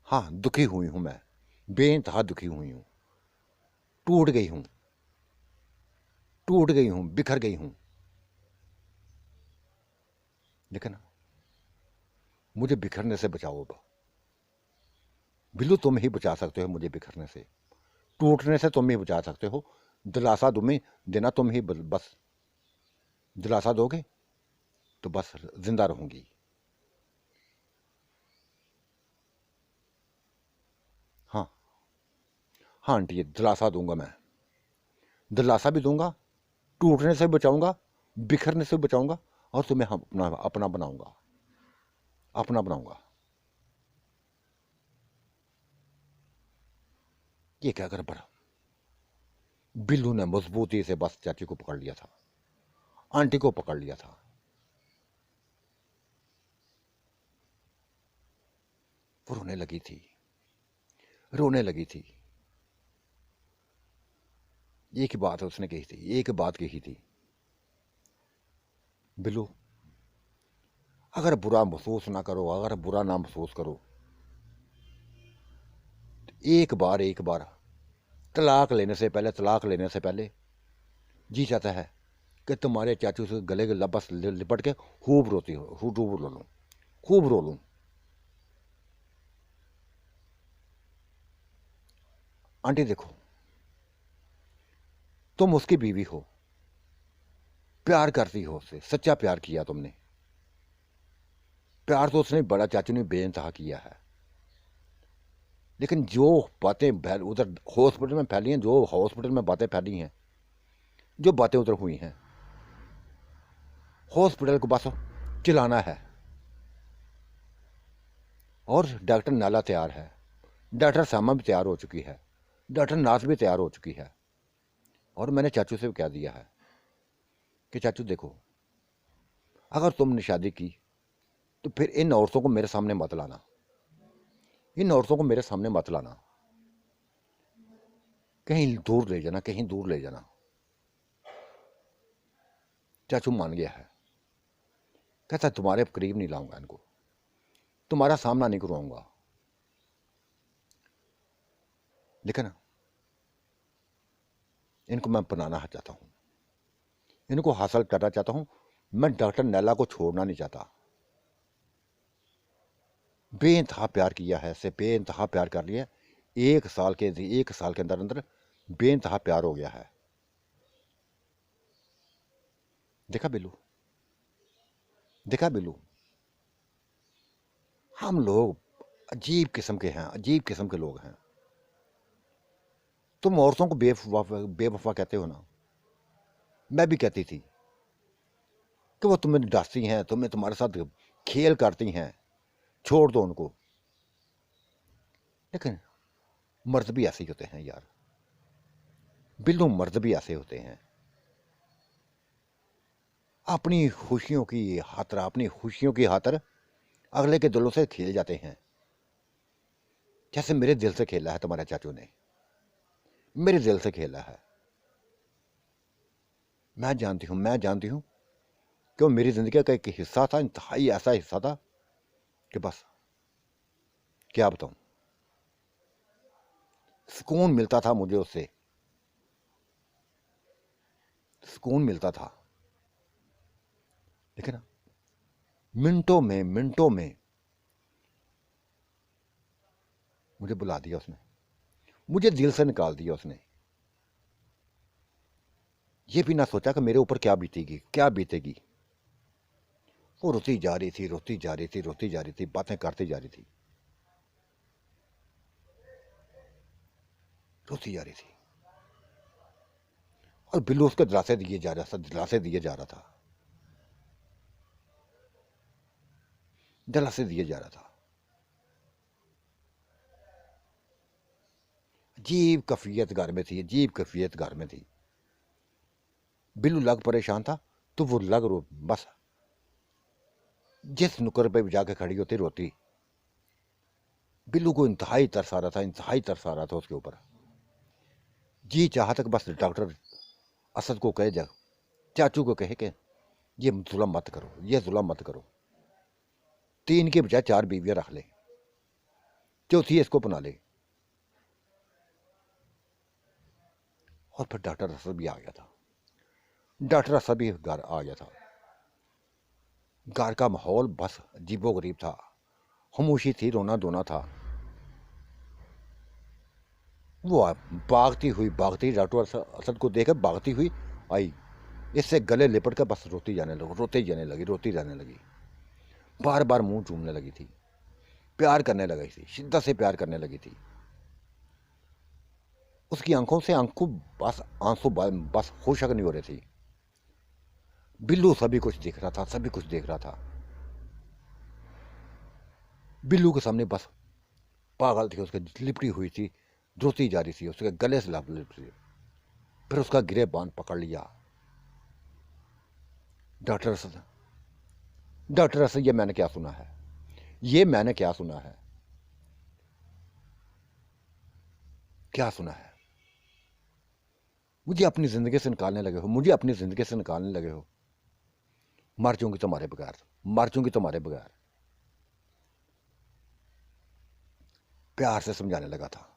हाँ दुखी हुई हूं मैं, बेइंतहा दुखी हुई हूं, टूट गई हूं, टूट गई हूं, बिखर गई हूं। लेकिन मुझे बिखरने से बचाओ अब बिल्लू, तुम ही बचा सकते हो मुझे बिखरने से, टूटने से तुम ही बचा सकते हो। दिलासा तुम्हें देना, तुम ही बस दिलासा दोगे तो बस जिंदा रहूंगी। हाँ हाँ आंटी, ये दिलासा दूंगा मैं, दिलासा भी दूंगा, टूटने से बचाऊंगा, बिखरने से बचाऊंगा, और तुम्हें अपना अपना बनाऊंगा, अपना बनाऊंगा। ये क्या कर पड़ा, बिल्लू ने मजबूती से बस चाची को पकड़ लिया था, आंटी को पकड़ लिया था। वो रोने लगी थी, रोने लगी थी। एक ही बात उसने कही थी, एक बात कही थी, बिल्लू अगर बुरा महसूस ना करो, अगर बुरा ना महसूस करो, तो एक बार तलाक लेने से पहले, तलाक लेने से पहले जी चाहता है कि तुम्हारे चाचू से गले के लबस लिपट के खूब रोती हो, खूब रो लूं, खूब रो लूं। आंटी देखो, तुम उसकी बीवी हो, प्यार करती हो उससे, सच्चा प्यार किया तुमने, प्यार तो उसने बड़ा चाचू ने बेइंतहा किया है, लेकिन जो बातें उधर हॉस्पिटल में फैली हैं, जो हॉस्पिटल में बातें फैली हैं, जो बातें उधर हुई हैं, हॉस्पिटल को बस चलाना है। और डॉक्टर नाला तैयार है, डॉक्टर सामा भी तैयार हो चुकी है, डॉक्टर नास भी तैयार हो चुकी है। और मैंने चाचू से कह दिया है कि चाचू देखो, अगर तुमने शादी की तो फिर इन औरतों को मेरे सामने मत लाना, इन औरतों को मेरे सामने मत लाना, कहीं दूर ले जाना, कहीं दूर ले जाना। चाचू मान गया है, कहता तुम्हारे करीब नहीं लाऊंगा इनको, तुम्हारा सामना नहीं करवाऊंगा। लेकिन इनको मैं बनाना चाहता हूं, इनको हासिल करना चाहता हूं। मैं डॉक्टर नैला को छोड़ना नहीं चाहता। बेइंतहा प्यार किया है, इससे बेइंतहा प्यार कर लिया। 1 साल के अंदर अंदर बेइंतहा प्यार हो गया है। देखा बिल्लू, देखा बिल्लू, हम लोग अजीब किस्म के हैं, अजीब किस्म के लोग हैं। तुम औरतों को बेवफा कहते हो ना, मैं भी कहती थी कि वो तुम्हें डांटती हैं, तुम्हें तुम्हारे साथ खेल करती हैं, छोड़ दो उनको। लेकिन मर्द भी ऐसे ही होते हैं यार, बिल्लू मर्द भी ऐसे होते हैं। अपनी खुशियों की खातर, अपनी खुशियों की खातर अगले के दिलों से खेल जाते हैं। जैसे मेरे दिल से खेला है तुम्हारे चाचू ने, मेरे दिल से खेला है। मैं जानती हूं कि वो मेरी जिंदगी का एक हिस्सा था, इंतहाई ऐसा हिस्सा था कि बस क्या बताऊं, सुकून मिलता था मुझे उससे, सुकून मिलता था। लेकिन मिनटों में मुझे बुला दिया उसने, मुझे दिल से निकाल दिया उसने। ये भी ना सोचा कि मेरे ऊपर क्या बीतेगी, क्या बीतेगी। वो रोती जा रही थी, रोती जा रही थी, रोती जा रही थी, बातें करती जा रही थी, रोती जा रही थी। और बिल्लू उसके दिलासे दिए जा रहा था, दिलासे दिए जा रहा था, दिलासे दिए जा रहा था। अजीब कफियत घर में थी, अजीब कफियत घर में थी। बिल्लू लग परेशान था तो वो लग रो बस जिस नुक्कड़ पे जाके खड़ी होती रोती। बिल्लू को इंतहाई तरस आ रहा था, इंतहाई तरस आ रहा था उसके ऊपर। जी चाह तक बस डॉक्टर असद को कहे, जा चाचू को कहे कि ये जुल्म मत करो, ये जुल्म मत करो, 3 के बजाय 4 बीवियां रख ले, चौथी इसको अपना ले। और फिर डॉक्टर असद भी आ गया था, डॉक्टर असद भी घर आ गया था। घर का माहौल बस अजीबो गरीब था, खामोशी थी, रोना धोना था। वो भागती डॉक्टर असद को देखकर भागती हुई आई, इससे गले लिपट कर बस रोती जाने लगी, रोती जाने लगी, रोती जाने लगी। बार बार मुंह चूमने लगी थी, प्यार करने लगी थी, शिद्दत से प्यार करने लगी थी। उसकी आंखों से आंखों बस आंसू बस होशक नहीं हो रही थी। बिल्लू सभी कुछ देख रहा था, सभी कुछ देख रहा था। बिल्लू के सामने बस पागल थी, उसके लिपटी हुई थी, रोती जा रही थी, उसके गले से लिपटी। फिर उसका गिरेबान पकड़ लिया। डॉक्टर असद, डॉक्टर असद, ये मैंने क्या सुना है, ये मैंने क्या सुना है, क्या सुना है। मुझे अपनी जिंदगी से निकालने लगे हो, मुझे अपनी जिंदगी से निकालने लगे हो। मर जाऊंगी तुम्हारे बगैर, मर जाऊंगी तुम्हारे बगैर। प्यार से समझाने लगा था,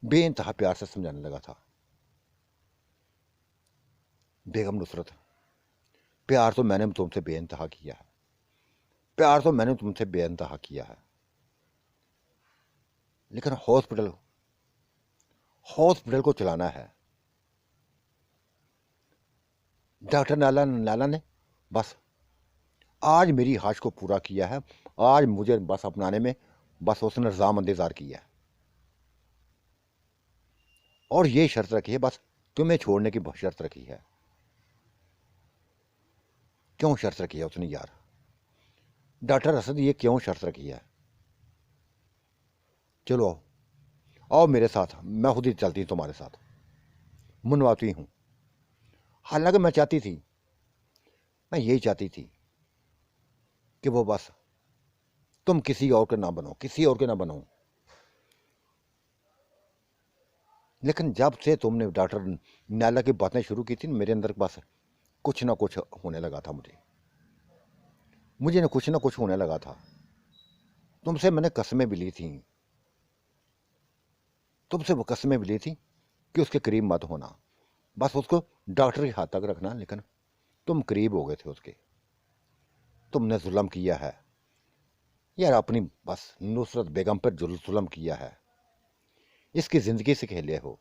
बेइंतहा प्यार से समझाने लगा था। बेगम नुसरत, प्यार तो मैंने तुमसे बेइंतहा किया है, प्यार तो मैंने तुमसे बेइंतहा किया है। लेकिन हॉस्पिटल, हॉस्पिटल को चलाना है। डॉक्टर नाला नाला ने बस आज मेरी ख्वाहिश को पूरा किया है। आज मुझे बस अपनाने में बस उसने रज़ामंद इज़हार किया है और ये शर्त रखी है, बस तुम्हें छोड़ने की शर्त रखी है। क्यों शर्त रखी है उसने यार? डॉक्टर असद ये क्यों शर्त रखी है? चलो आओ, आओ मेरे साथ, मैं खुद ही चलती हूँ तुम्हारे साथ, मनवाती हूँ। हालांकि मैं चाहती थी, मैं यही चाहती थी कि वो बस तुम किसी और के ना बनो, किसी और के ना बनो। लेकिन जब से तुमने डॉक्टर नाला की बातें शुरू की थी, मेरे अंदर बस कुछ ना कुछ होने लगा था। मुझे ना कुछ होने लगा था। तुमसे मैंने कस्में भी ली थी, तुमसे वो कस्में भी ली थी कि उसके करीब मत होना, बस उसको डॉक्टर के हाथ तक रखना। लेकिन तुम करीब हो गए थे उसके। तुमने जुल्म किया है यार, अपनी बस नुसरत बेगम पर जुल्म किया है। इसकी ज़िंदगी से खेले हो,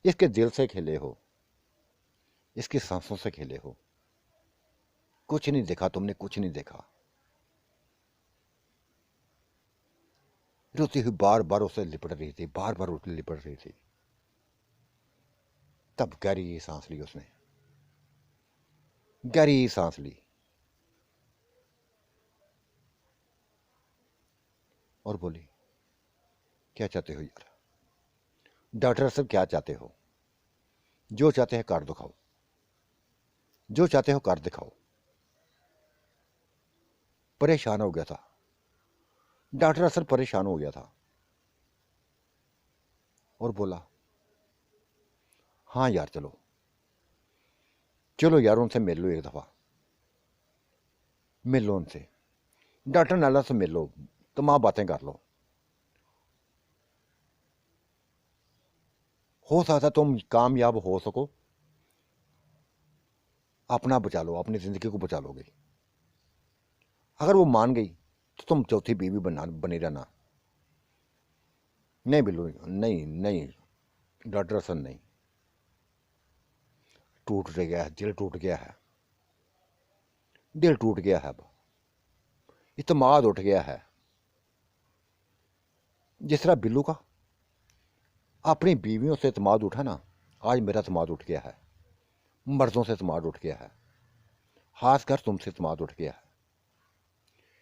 इसके दिल से खेले हो, इसकी सांसों से खेले हो। कुछ नहीं देखा तुमने, कुछ नहीं देखा। रोती हुई बार बार उसे लिपट रही थी, बार बार उसे लिपट रही थी। तब गहरी सांस ली उसने, गहरी सांस ली और बोली, क्या चाहते हो यार? डॉक्टर साहब क्या चाहते हो? जो चाहते हैं कर दिखाओ, जो चाहते हो कर दिखाओ। परेशान हो गया था डॉक्टर, असर परेशान हो गया था और बोला, हाँ यार चलो, चलो यार उनसे मिल लो, एक दफ़ा मिल लो उनसे, डॉक्टर नाला से मिल लो, तमाम बातें कर लो। हो सकता तुम कामयाब हो सको, अपना बचा लो, अपनी ज़िंदगी को बचा लोगे। अगर वो मान गई तो तुम चौथी बीवी बनी रहना। नहीं बिल्लू, नहीं नहीं डॉक्टर हसन नहीं। टूट गया है दिल, टूट गया है दिल, टूट गया है। अब इत्मीनान उठ गया है। जिस तरह बिल्लू का अपनी बीवियों से इत्मीनान उठा ना, आज मेरा इत्मीनान उठ गया है। मर्दों से इत्मीनान उठ गया है, खासकर तुमसे इत्मीनान उठ गया है।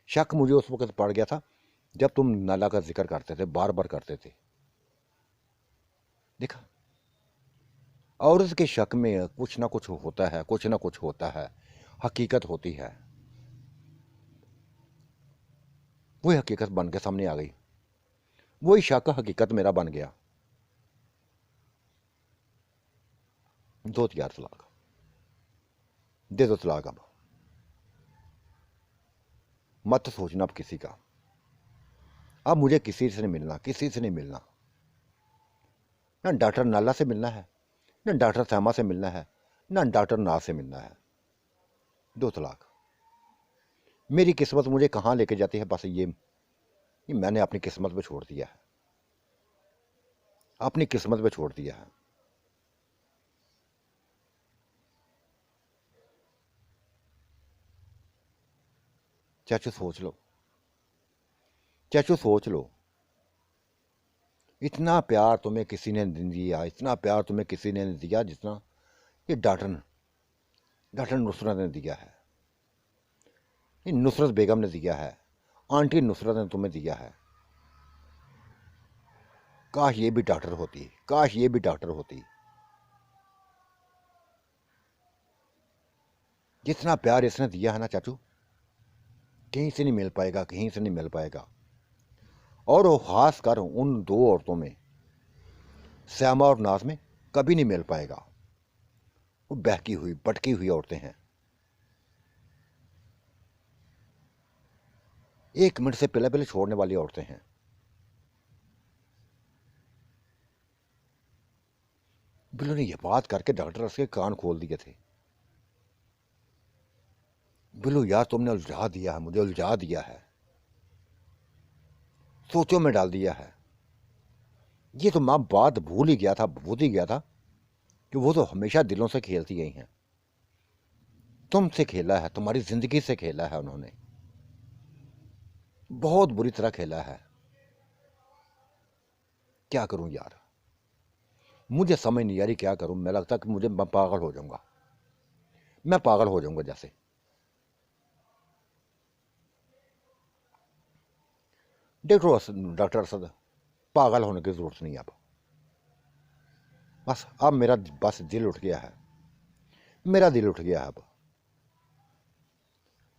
शक मुझे उस वक्त पड़ गया था जब तुम नाला का जिक्र करते थे, बार बार करते थे। देखा, औरत के शक में कुछ ना कुछ होता है, कुछ ना कुछ होता है, हकीकत होती है। वही हकीकत बन के सामने आ गई, वही शक हकीकत मेरा बन गया। दो यार तलाक, दे दो तलाक। अब मत सोचना अब किसी का। अब मुझे किसी से नहीं मिलना, किसी से नहीं मिलना। ना डॉक्टर नाला से मिलना है, ना डॉक्टर श्यामा से मिलना है, ना डॉक्टर नाज से मिलना है। दो तलाक। मेरी किस्मत मुझे कहाँ लेके जाती है, बस ये मैंने अपनी किस्मत पे छोड़ दिया है, अपनी किस्मत पे छोड़ दिया है। चाचू सोच लो, चाचू सोच लो, इतना प्यार तुम्हें किसी ने नहीं दिया, इतना प्यार तुम्हें किसी ने नहीं दिया जितना ये डॉक्टर डॉक्टर नुसरत ने दिया है, ये नुसरत बेगम ने दिया है, आंटी नुसरत ने तुम्हें दिया है। काश ये भी डॉक्टर होती, काश ये भी डॉक्टर होती। जितना प्यार इसने दिया है ना चाचू, कहीं से नहीं मिल पाएगा, कहीं से नहीं मिल पाएगा। और वो खास कर उन दो औरतों में, श्यामा और नाज में, कभी नहीं मिल पाएगा। वो बहकी हुई भटकी हुई औरतें हैं, एक मिनट से पहले पहले छोड़ने वाली औरतें हैं। बिल्लू ने यह बात करके डॉक्टर उसके कान खोल दिए थे। बिल्लू यार तुमने उलझा दिया है, मुझे उलझा दिया है, सोचों में डाल दिया है। ये तो माँ बात भूल ही गया था, भूल ही गया था कि वो तो हमेशा दिलों से खेलती गई हैं। तुमसे खेला है, तुम्हारी जिंदगी से खेला है उन्होंने, बहुत बुरी तरह खेला है। क्या करूं यार, मुझे समझ नहीं आ रही क्या करूं। मैं लगता है कि मैं पागल हो जाऊंगा, मैं पागल हो जाऊंगा जैसे। डॉक्टर असद, पागल होने की जरूरत नहीं। अब बस, अब मेरा बस दिल उठ गया है, मेरा दिल उठ गया है।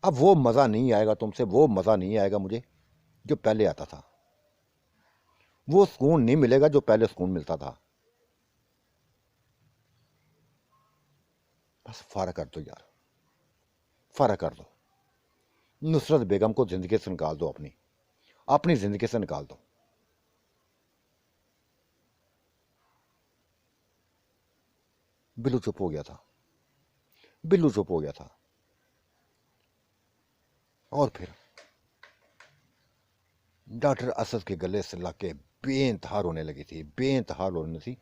अब वो मज़ा नहीं आएगा तुमसे, वो मज़ा नहीं आएगा मुझे जो पहले आता था। वो सुकून नहीं मिलेगा जो पहले सुकून मिलता था। बस फारा कर दो यार, फारा कर दो। नुसरत बेगम को जिंदगी से निकाल दो, अपनी अपनी जिंदगी से निकाल दो। बिल्लू चुप हो गया था, बिल्लू चुप हो गया था। और फिर डॉक्टर असद के गले से लाके बेइंतहा रोने लगी थी, बेइंतहा रोने थी।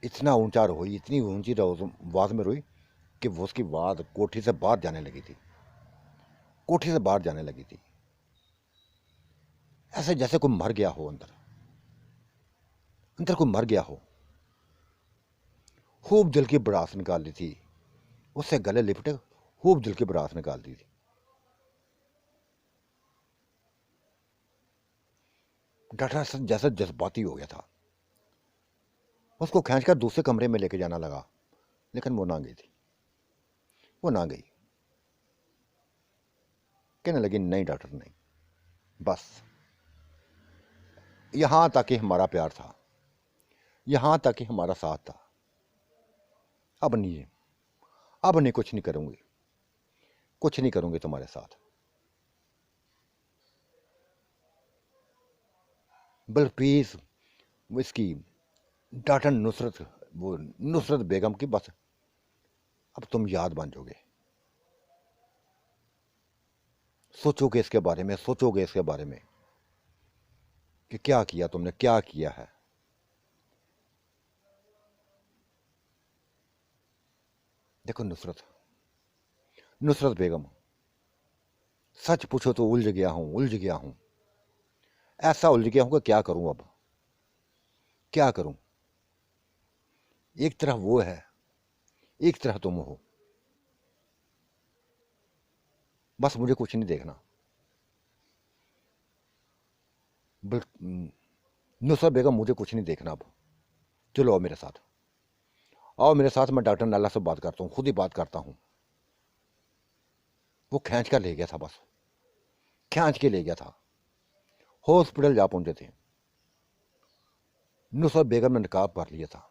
इतना ऊंचा रोई, इतनी ऊंची आवाज में रोई कि वो उसकी आवाज कोठी से बाहर जाने लगी थी, कोठी से बाहर जाने लगी थी। ऐसे जैसे कोई मर गया हो, अंदर अंदर कोई मर गया हो। खूब दिल की भड़ास निकाल ली थी, उससे गले लिपटे खूब दिल की भड़ास निकाल दी थी। डॉक्टर असद जैसे जज्बाती हो गया था, उसको खींचकर दूसरे कमरे में लेके जाना लगा, लेकिन वो ना गई थी, वो ना गई। कहने लगी नहीं डॉक्टर नहीं, बस यहां तक ही हमारा प्यार था, यहां तक ही हमारा साथ था। अब नहीं, अब नहीं, कुछ नहीं करूंगी, कुछ नहीं करूंगी तुम्हारे साथ। बल्कि इसकी डॉक्टर नुसरत, वो नुसरत बेगम की, बस अब तुम याद बन जाओगे। सोचोगे इसके बारे में, सोचोगे इसके बारे में कि क्या किया तुमने, क्या किया है। देखो नुसरत, नुसरत बेगम, सच पूछो तो उलझ गया हूं, उलझ गया हूं। ऐसा उलझ गया हूं कि क्या करूं अब, क्या करूं। एक तरह वो है, एक तरह तुम हो। बस मुझे कुछ नहीं देखना। नुसरत बेगम, मुझे कुछ नहीं देखना अब। चलो आओ मेरे साथ, आओ मेरे साथ, मैं डॉक्टर नाला से बात करता हूँ, खुद ही बात करता हूँ। वो खींच कर ले गया था, बस खींच के ले गया था। हॉस्पिटल जा पहुंचे थे, नुसरत बेगम ने निकाब कर लिया था,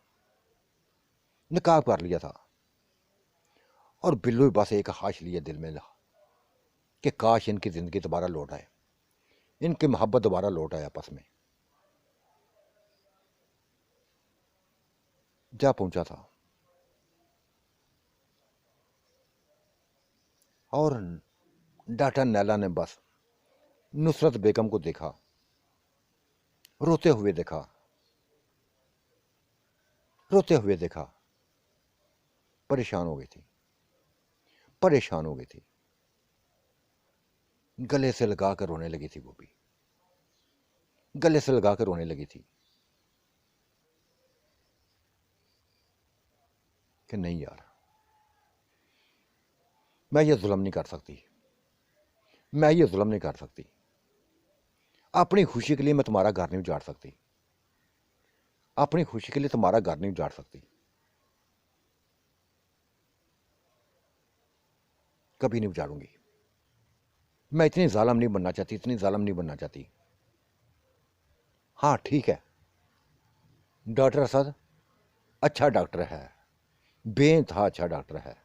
निकाब कर लिया था। और बिल्लू बस एक ख्वाहिश लिए दिल में कि काश इनकी जिंदगी दोबारा लौट आए, इनकी मोहब्बत दोबारा लौट आए आपस में। जा पहुंचा था, और डॉक्टर नैला ने बस नुसरत बेगम को देखा, रोते हुए देखा, रोते हुए देखा। परेशान हो गई थी, परेशान हो गई थी। गले से लगा कर रोने लगी थी, वो भी गले से लगा कर रोने लगी थी कि नहीं यार, मैं ये जुल्म नहीं कर सकती, मैं ये जुल्म नहीं कर सकती। अपनी खुशी के लिए मैं तुम्हारा घर नहीं उजाड़ सकती, अपनी खुशी के लिए तुम्हारा घर नहीं उजाड़ सकती, कभी नहीं उजाड़ूंगी। मैं इतनी जालिम नहीं बनना चाहती, इतनी जालिम नहीं बनना चाहती। हाँ ठीक है, डॉक्टर असद अच्छा डॉक्टर है, बेइंतहा अच्छा डॉक्टर है,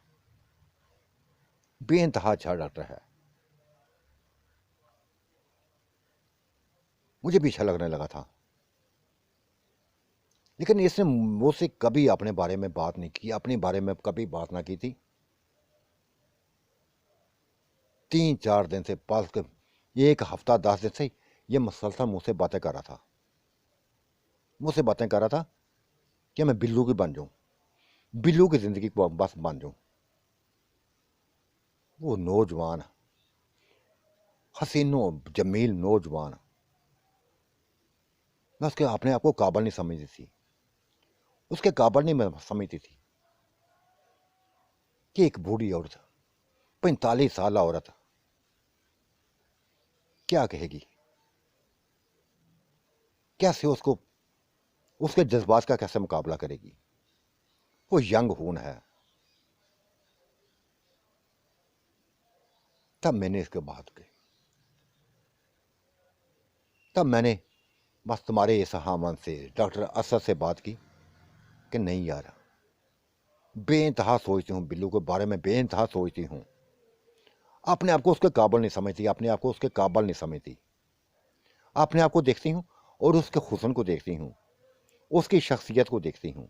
बेइंतहा अच्छा डॉक्टर है। मुझे भी अच्छा लगने लगा था, लेकिन इसने मुझसे कभी अपने बारे में बात नहीं की, अपने बारे में कभी बात ना की थी। 3-4 दिन से, पास के 1 हफ्ता 10 दिन से ये मुसलसल मुझसे बातें कर रहा था, मुझसे बातें कर रहा था कि मैं बिल्लू की बन जाऊं, बिल्लू की जिंदगी को बस बन जाऊं। वो नौजवान, हसीनो जमील नौजवान, मैं उसके अपने आप को काबिल नहीं समझती थी, उसके काबिल नहीं मैं समझती थी कि एक बूढ़ी औरत, 45 साल औरत क्या कहेगी, कैसे उसको, उसके जज्बात का कैसे मुकाबला करेगी। वो यंग खून है। तब मैंने इसके बात की, तब मैंने बस तुम्हारे इस हामन से, डॉक्टर असद से बात की कि नहीं यार, बेइंतहा सोचती हूँ बिल्लू के बारे में, बेइंतहा सोचती हूँ, अपने आप को उसके काबिल नहीं समझती, अपने आप को उसके काबिल नहीं समझती। अपने आप को देखती हूँ और उसके हुस्न को देखती हूँ, उसकी शख्सियत को देखती हूँ,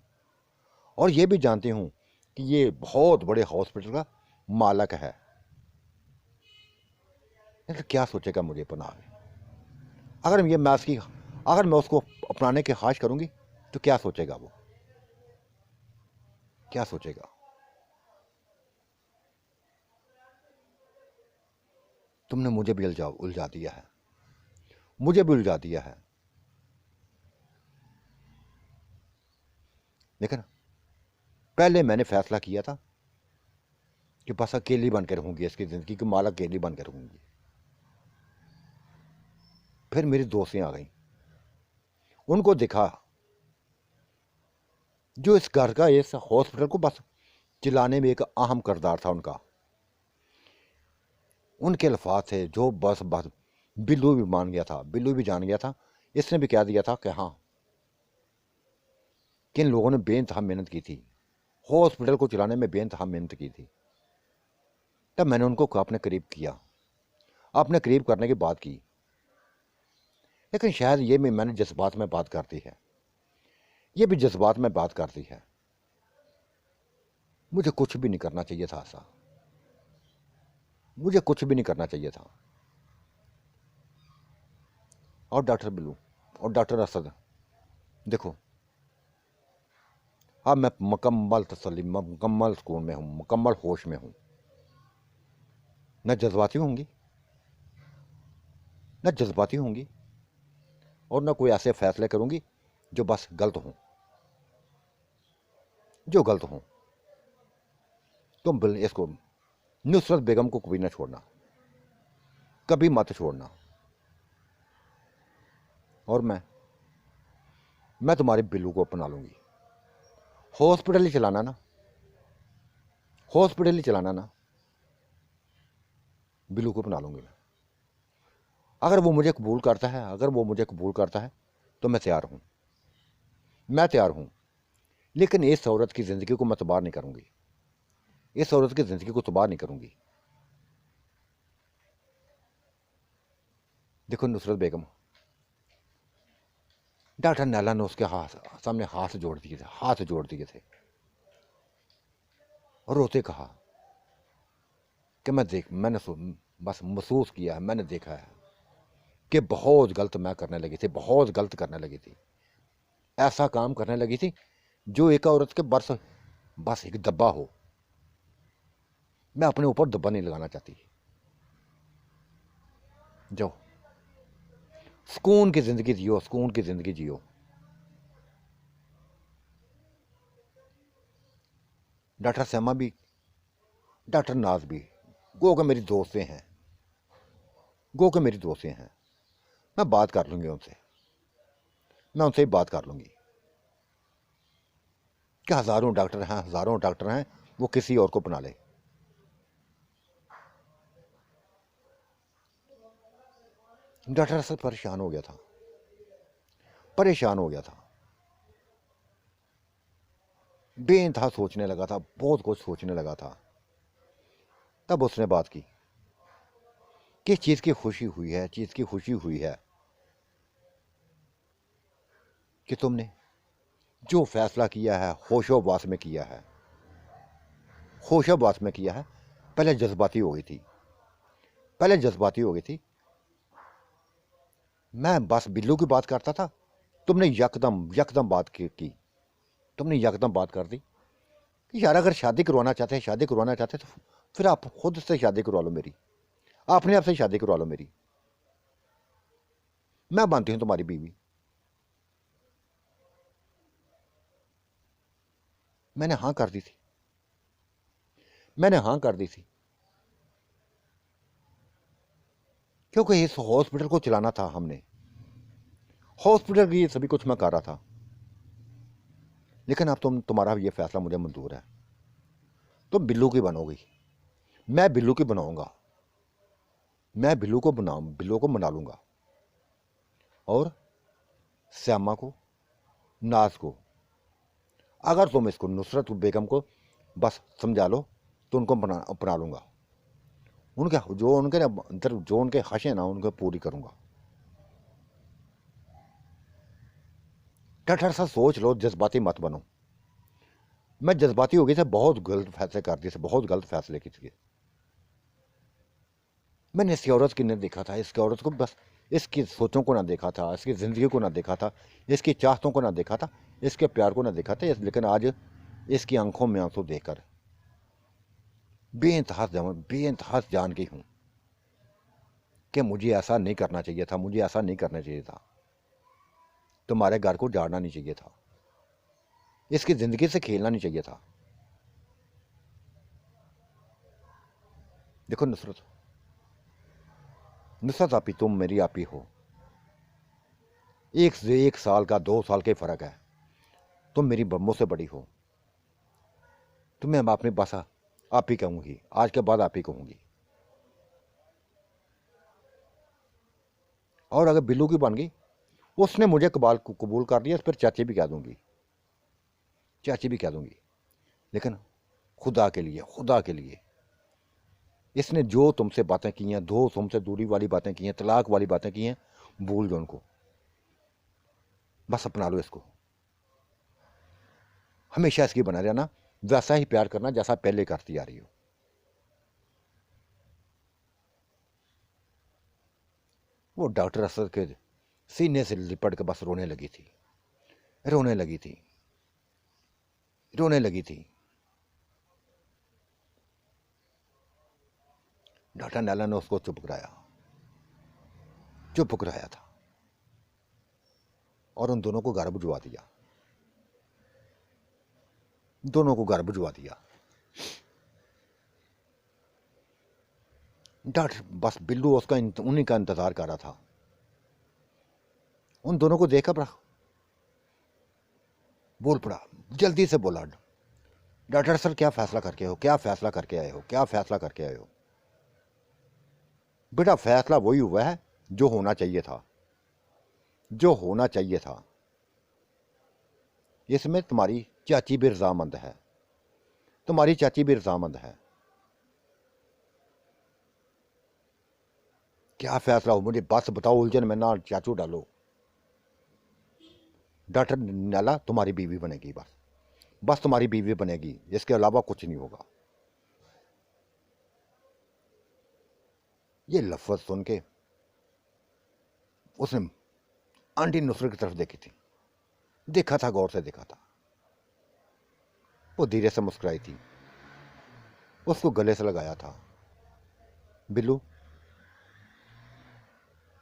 और ये भी जानती हूँ कि ये बहुत बड़े हॉस्पिटल का मालक है। तो क्या सोचेगा मुझे पनाह, अगर ये मैं उसकी, अगर मैं उसको अपनाने की ख्वाहिश करूँगी तो क्या सोचेगा वो, क्या सोचेगा। तुमने मुझे भी उलझा दिया है, मुझे भी उलझा दिया है। लेकिन पहले मैंने फैसला किया था कि बस अकेली बन के रहूंगी, इसकी ज़िंदगी की मालक अकेली बन के रहूंगी। फिर मेरी दोस्तें आ गई, उनको देखा जो इस घर का, इस हॉस्पिटल को बस चलाने में एक अहम किरदार था उनका। उनके अल्फाज थे जो बस बस बिल्लू भी मान गया था, बिल्लू भी जान गया था, इसने भी कह दिया था कि हाँ, किन लोगों ने बेइंतहा मेहनत की थी, हॉस्पिटल को चलाने में बेइंतहा मेहनत की थी। तब मैंने उनको अपने करीब किया, अपने करीब करने की बात की। लेकिन शायद ये भी मैंने जज्बात में बात कर दी है, ये भी जज्बात में बात कर दी है। मुझे कुछ भी नहीं करना चाहिए था ऐसा, मुझे कुछ भी नहीं करना चाहिए था। और डॉक्टर बिल्लू और डॉक्टर असद, देखो अब मैं मुकम्मल तसल्ली, मुकम्मल सुकून में हूँ, मुकम्मल होश में हूँ। न जज्बाती होंगी, न जज्बाती होंगी, और न कोई ऐसे फैसले करूँगी जो बस गलत हों, जो गलत हों। तुम इसको, नुसरत बेगम को कभी ना छोड़ना, कभी मत छोड़ना। और मैं तुम्हारे बिल्लू को अपना लूँगी। हॉस्पिटल ही चलाना ना, हॉस्पिटल ही चलाना ना, बिल्लू को अपना लूँगी मैं। अगर वो मुझे कबूल करता है, अगर वो मुझे कबूल करता है तो मैं तैयार हूँ, मैं तैयार हूँ। लेकिन इस औरत की ज़िंदगी को मैं तबाह नहीं करूँगी, इस औरत की ज़िंदगी को तबाह नहीं करूँगी। देखो नुसरत बेगम, डॉक्टर नैला ने उसके हाथ सामने हाथ जोड़ दिए थे, हाथ जोड़ दिए थे, और रोते कहा कि मैंने बस महसूस किया है, मैंने देखा है कि बहुत गलत मैं करने लगी थी, बहुत गलत करने लगी थी, ऐसा काम करने लगी थी जो एक औरत के बस बस एक दब्बा हो। मैं अपने ऊपर दब्बा नहीं लगाना चाहती। जाओ, सुकून की ज़िंदगी जियो, सुकून की ज़िंदगी जियो। डॉक्टर श्यामा भी, डॉक्टर नाज भी, गो के मेरी दोस्तें हैं, गो के मेरी दोस्तें हैं। मैं बात कर लूँगी उनसे, मैं उनसे ही बात कर लूँगी कि हज़ारों डॉक्टर हैं, हज़ारों डॉक्टर हैं, वो किसी और को अपना ले। डॉक्टर असद परेशान हो गया था, परेशान हो गया था, बेइंतहा सोचने लगा था, बहुत कुछ सोचने लगा था। तब उसने बात की, किस चीज़ की खुशी हुई है, चीज़ की खुशी हुई है कि तुमने जो फैसला किया है होशोबास में किया है, होशोबास में किया है। पहले जज्बाती हो गई थी, पहले जज्बाती हो गई थी। मैं बस बिल्लू की बात करता था, तुमने यकदम यकदम बात की, तुमने यकदम बात कर दी कि यार अगर शादी करवाना चाहते हैं, शादी करवाना चाहते तो फिर आप खुद से शादी करवा लो मेरी, अपने आप से शादी करवा लो मेरी, मैं मानती हूं तुम्हारी बीवी। मैंने हाँ कर दी थी, मैंने हाँ कर दी थी, क्योंकि इस हॉस्पिटल को चलाना था हमने, हॉस्पिटल के लिए सभी कुछ मैं कर रहा था। लेकिन अब तुम्हारा ये फैसला मुझे मंजूर है, तुम बिल्लू की बनोगी, मैं बिल्लू की बनाऊंगा, मैं बिल्लू को मना लूंगा, और श्यामा को, नाज को, अगर तुम इसको नुसरत बेगम को बस समझा लो तो उनको अपना लूंगा, उनके जो उनके ना अंदर जो उनके ख्वाहिशें हैं ना उनको पूरी करूंगा। डॉक्टर साहब सोच लो, जज्बाती मत बनो। मैं जज्बाती हो गई थी, बहुत गलत फैसले कर दिए थे, बहुत गलत फैसले किए। मैंने इसकी औरत की नहीं देखा था, इसकी औरत को बस इसकी सोचों को ना देखा था, इसकी ज़िंदगी को ना देखा था, इसकी चाहतों को ना देखा था, इसके प्यार को ना देखा था। लेकिन आज इसकी आंखों में आंसू देखकर बेइंतहा जान गई हूँ कि मुझे ऐसा नहीं करना चाहिए था, मुझे ऐसा नहीं करना चाहिए था, तुम्हारे घर को जाड़ना नहीं चाहिए था, इसकी ज़िंदगी से खेलना नहीं चाहिए था। देखो नुसरत, नुसरत आपी, तुम मेरी आपी हो, एक से 1 साल का 2 साल के फ़र्क है, तुम मेरी मुझसे बड़ी हो, तुम्हें हम अपनी भाषा आप ही कहूँगी, आज के बाद आप ही कहूँगी। और अगर बिल्लू की बन गई, उसने मुझे कबूल कर लिया, फिर चाची भी कह दूंगी, चाची भी कह दूंगी। लेकिन खुदा के लिए, खुदा के लिए, इसने जो तुमसे बातें की हैं, दो तुमसे दूरी वाली बातें की हैं, तलाक वाली बातें की हैं, भूल दो उनको, बस अपना लो इसको, हमेशा इसकी बना रहना, वैसा ही प्यार करना जैसा पहले करती आ रही हो। वो डॉक्टर असद के सीने से लिपट के बस रोने लगी थी, रोने लगी थी, रोने लगी थी। डॉक्टर नैला ने उसको चुप कराया था, और उन दोनों को घर भिजवा दिया, दोनों को घर भिजवा दिया। डॉक्टर बस बिल्लू उसका उन्हीं का इंतजार कर रहा था। उन दोनों को देखकर बोल पड़ा, जल्दी से बोला, डॉक्टर सर क्या फैसला करके हो, क्या फैसला करके आए हो, क्या फैसला करके आए हो? बेटा फैसला वही हुआ है जो होना चाहिए था, जो होना चाहिए था। इसमें तुम्हारी चाची भी रजामंद है, तुम्हारी चाची भी रजामंद है। क्या फैसला हो मुझे बस बताओ, उलझन में ना चाचू डालो। डॉक्टर नैला तुम्हारी बीवी बनेगी, बस बस तुम्हारी बीवी बनेगी, इसके अलावा कुछ नहीं होगा। ये लफ्ज सुन के उसने आंटी नुसरत की तरफ देखी थी, देखा था, गौर से देखा था। वो धीरे से मुस्कुराई थी, उसको गले से लगाया था। बिल्लू,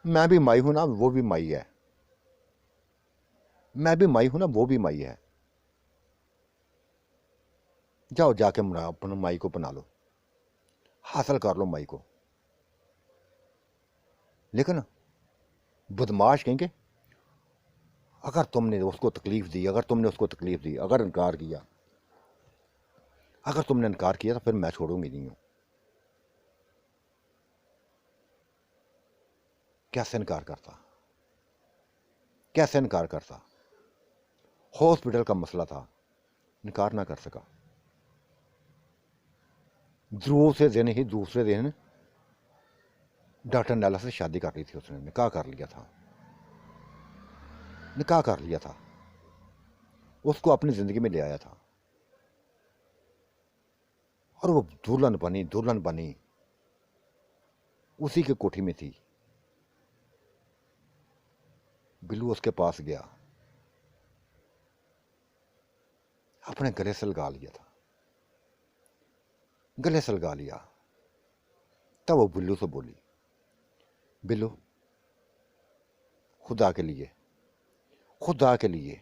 मैं भी माई हूं ना, वो भी माई है, मैं भी माई हूं ना, वो भी माई है। जाओ जाके अपने माई को बना लो, हासिल कर लो माई को। लेकिन बदमाश कहेंगे, अगर तुमने उसको तकलीफ दी, अगर तुमने उसको तकलीफ दी, अगर इनकार किया, अगर तुमने इनकार किया तो फिर मैं छोड़ूंगी नहीं हूं। कैसे इनकार करता, कैसे इनकार करता? हॉस्पिटल का मसला था, इनकार ना कर सका। ध्रुव से दिन ही दूसरे दिन डॉक्टर नैला से शादी कर ली थी, उसने निकाह कर लिया था, निकाह कर लिया था, उसको अपनी जिंदगी में ले आया था, और वो दुल्हन बनी, दुल्हन बनी, उसी की कोठी में थी। बिल्लू उसके पास गया, अपने गले से लगा लिया था, गले से लगा लिया। तब वो बिल्लू से बोली, बिल्लू, खुदा के लिए, खुदा के लिए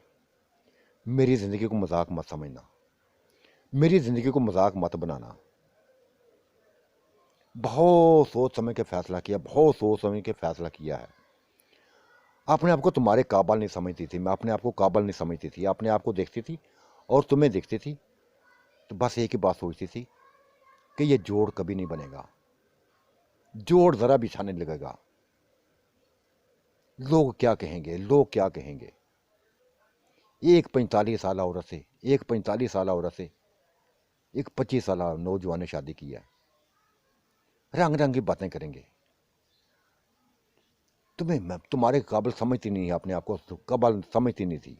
मेरी ज़िंदगी को मजाक मत समझना, मेरी ज़िंदगी को मजाक मत बनाना। बहुत सोच समझ के फैसला किया, बहुत सोच समझ के फैसला किया है। अपने आप को तुम्हारे काबिल नहीं समझती थी, मैं अपने आप को काबिल नहीं समझती थी। अपने आप को देखती थी और तुम्हें देखती थी तो बस एक ही बात सोचती थी कि ये जोड़ कभी नहीं बनेगा, जोड़ ज़रा भी अच्छा नहीं लगेगा। लोग क्या कहेंगे, लोग क्या कहेंगे। एक 45 साल औरत से, एक 45 साल औरत से एक 25 साल नौजवान ने शादी की है। रंग रंग की बातें करेंगे। तुम्हें मैं तुम्हारे काबिल समझती नहीं, अपने आप को काबिल समझती नहीं थी।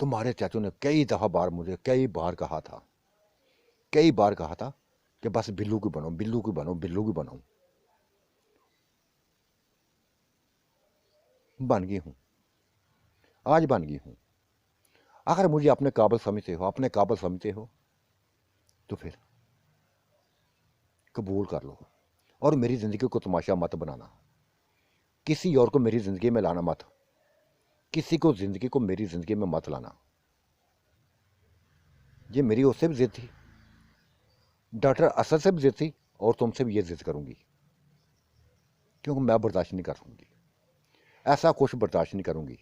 तुम्हारे चाचू ने कई दफा बार मुझे कई बार कहा था, कई बार कहा था कि बस बिल्लू की बनो, बिल्लू की बनो, बिल्लू की बनो। बन गई हूं, आज बन गई हूं। अगर मुझे अपने काबिल समझते हो, अपने काबिल समझते हो तो फिर कबूल कर लो और मेरी जिंदगी को तमाशा मत बनाना। किसी और को मेरी जिंदगी में लाना मत, किसी को जिंदगी को मेरी जिंदगी में मत लाना। ये मेरी उससे भी जिद थी, डॉक्टर असद से भी जिद थी और तुमसे भी ये जिद करूंगी, क्योंकि मैं बर्दाश्त नहीं कर सकूंगी, ऐसा कुछ बर्दाश्त नहीं करूंगी।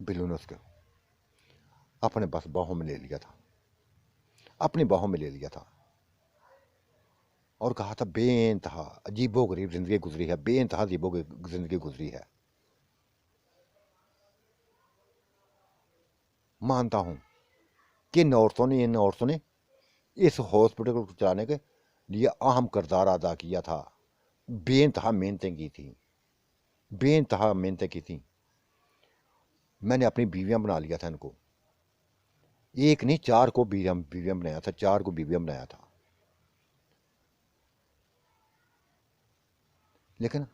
बिल्लू ने उसको अपने बस बाहों में ले लिया था, अपनी बाहों में ले लिया था और कहा था, बेइंतहा अजीबो गरीब जिंदगी गुजरी है, बेइंतहा अजीबो जिंदगी गुजरी है। मानता हूं कि इन औरतों ने इस हॉस्पिटल को चलाने के लिए अहम किरदार अदा किया था। बेइंतहा मेहनतें की थी, बेइंतहा मेहनतें की थी। मैंने अपनी बीवियां बना लिया था इनको, एक नहीं 4 को बीवियां बनाया था, 4 को बीवियां बनाया था। लेकिन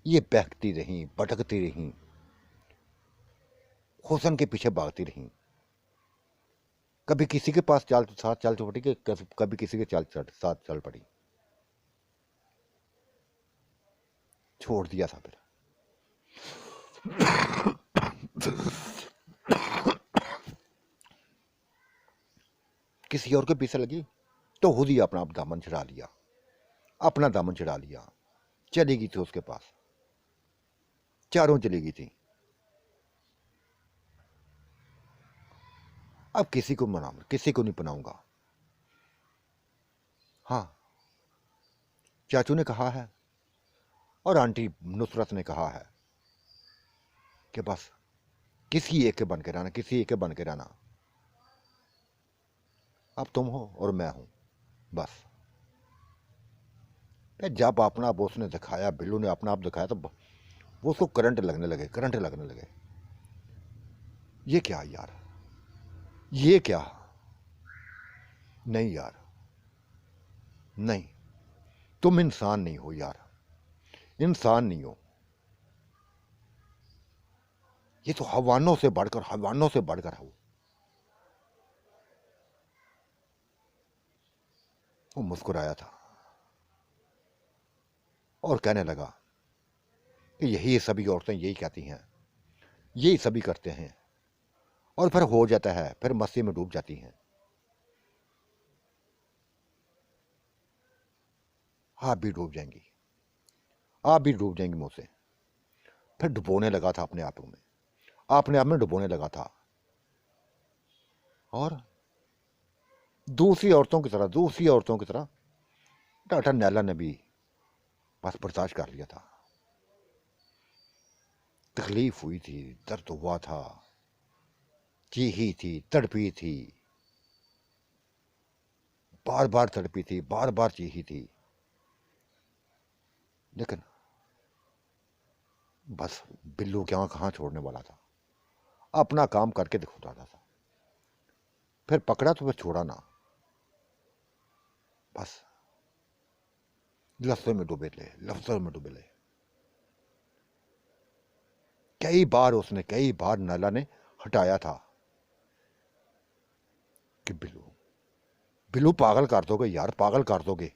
ये बहकती रहीं, भटकती रहीं, हुस्न के पीछे भागती रहीं। कभी किसी के पास साथ चल पड़ी, कभी किसी के साथ चल पड़ी। छोड़ दिया था फिर। किसी और के पीछे लगी तो खुद ही अपना दामन चढ़ा लिया, अपना दामन चढ़ा लिया। चली गई थी उसके पास, चारों चली गई थी। अब किसी को मनाऊंगा, किसी को नहीं बनाऊंगा। हाँ, चाचू ने कहा है और आंटी नुसरत ने कहा है कि बस किसी एक के बन के रहना, किसी एक के बन के रहना। अब तुम हो और मैं हूं, बस। जब अपना आप उसने दिखाया, बिल्लू ने अपना आप दिखाया तो वो उसको करंट लगने लगे, करंट लगने लगे। ये क्या यार, ये क्या, नहीं यार, नहीं, तुम इंसान नहीं हो यार, इंसान नहीं हो। ये तो हैवानों से बढ़कर, हैवानों से बढ़कर हो। वो मुस्कुराया था और कहने लगा कि यही सभी औरतें यही कहती हैं, यही सभी करते हैं, और फिर हो जाता है, फिर मस्ती में डूब जाती हैं। आप भी डूब जाएंगी, आप भी डूब जाएंगी मुझसे। फिर डुबोने लगा था अपने आप में, अपने आप में डुबोने लगा था। और दूसरी औरतों की तरह, दूसरी औरतों की तरह डॉक्टर नैला ने भी बस बर्दाश्त कर लिया था। तकलीफ हुई थी, दर्द हुआ था, चीही थी, तड़पी थी, बार बार तड़पी थी, बार बार चीही थी। लेकिन बस बिल्लू क्या कहाँ छोड़ने वाला था, अपना काम करके दिखाता था। फिर पकड़ा तो फिर छोड़ा ना, बस लफ्जों में डूबे ले, लफ्जों में डूबे ले। कई बार नाला ने हटाया था कि बिल्लू बिल्लू पागल कर दोगे यार, पागल कर दोगे।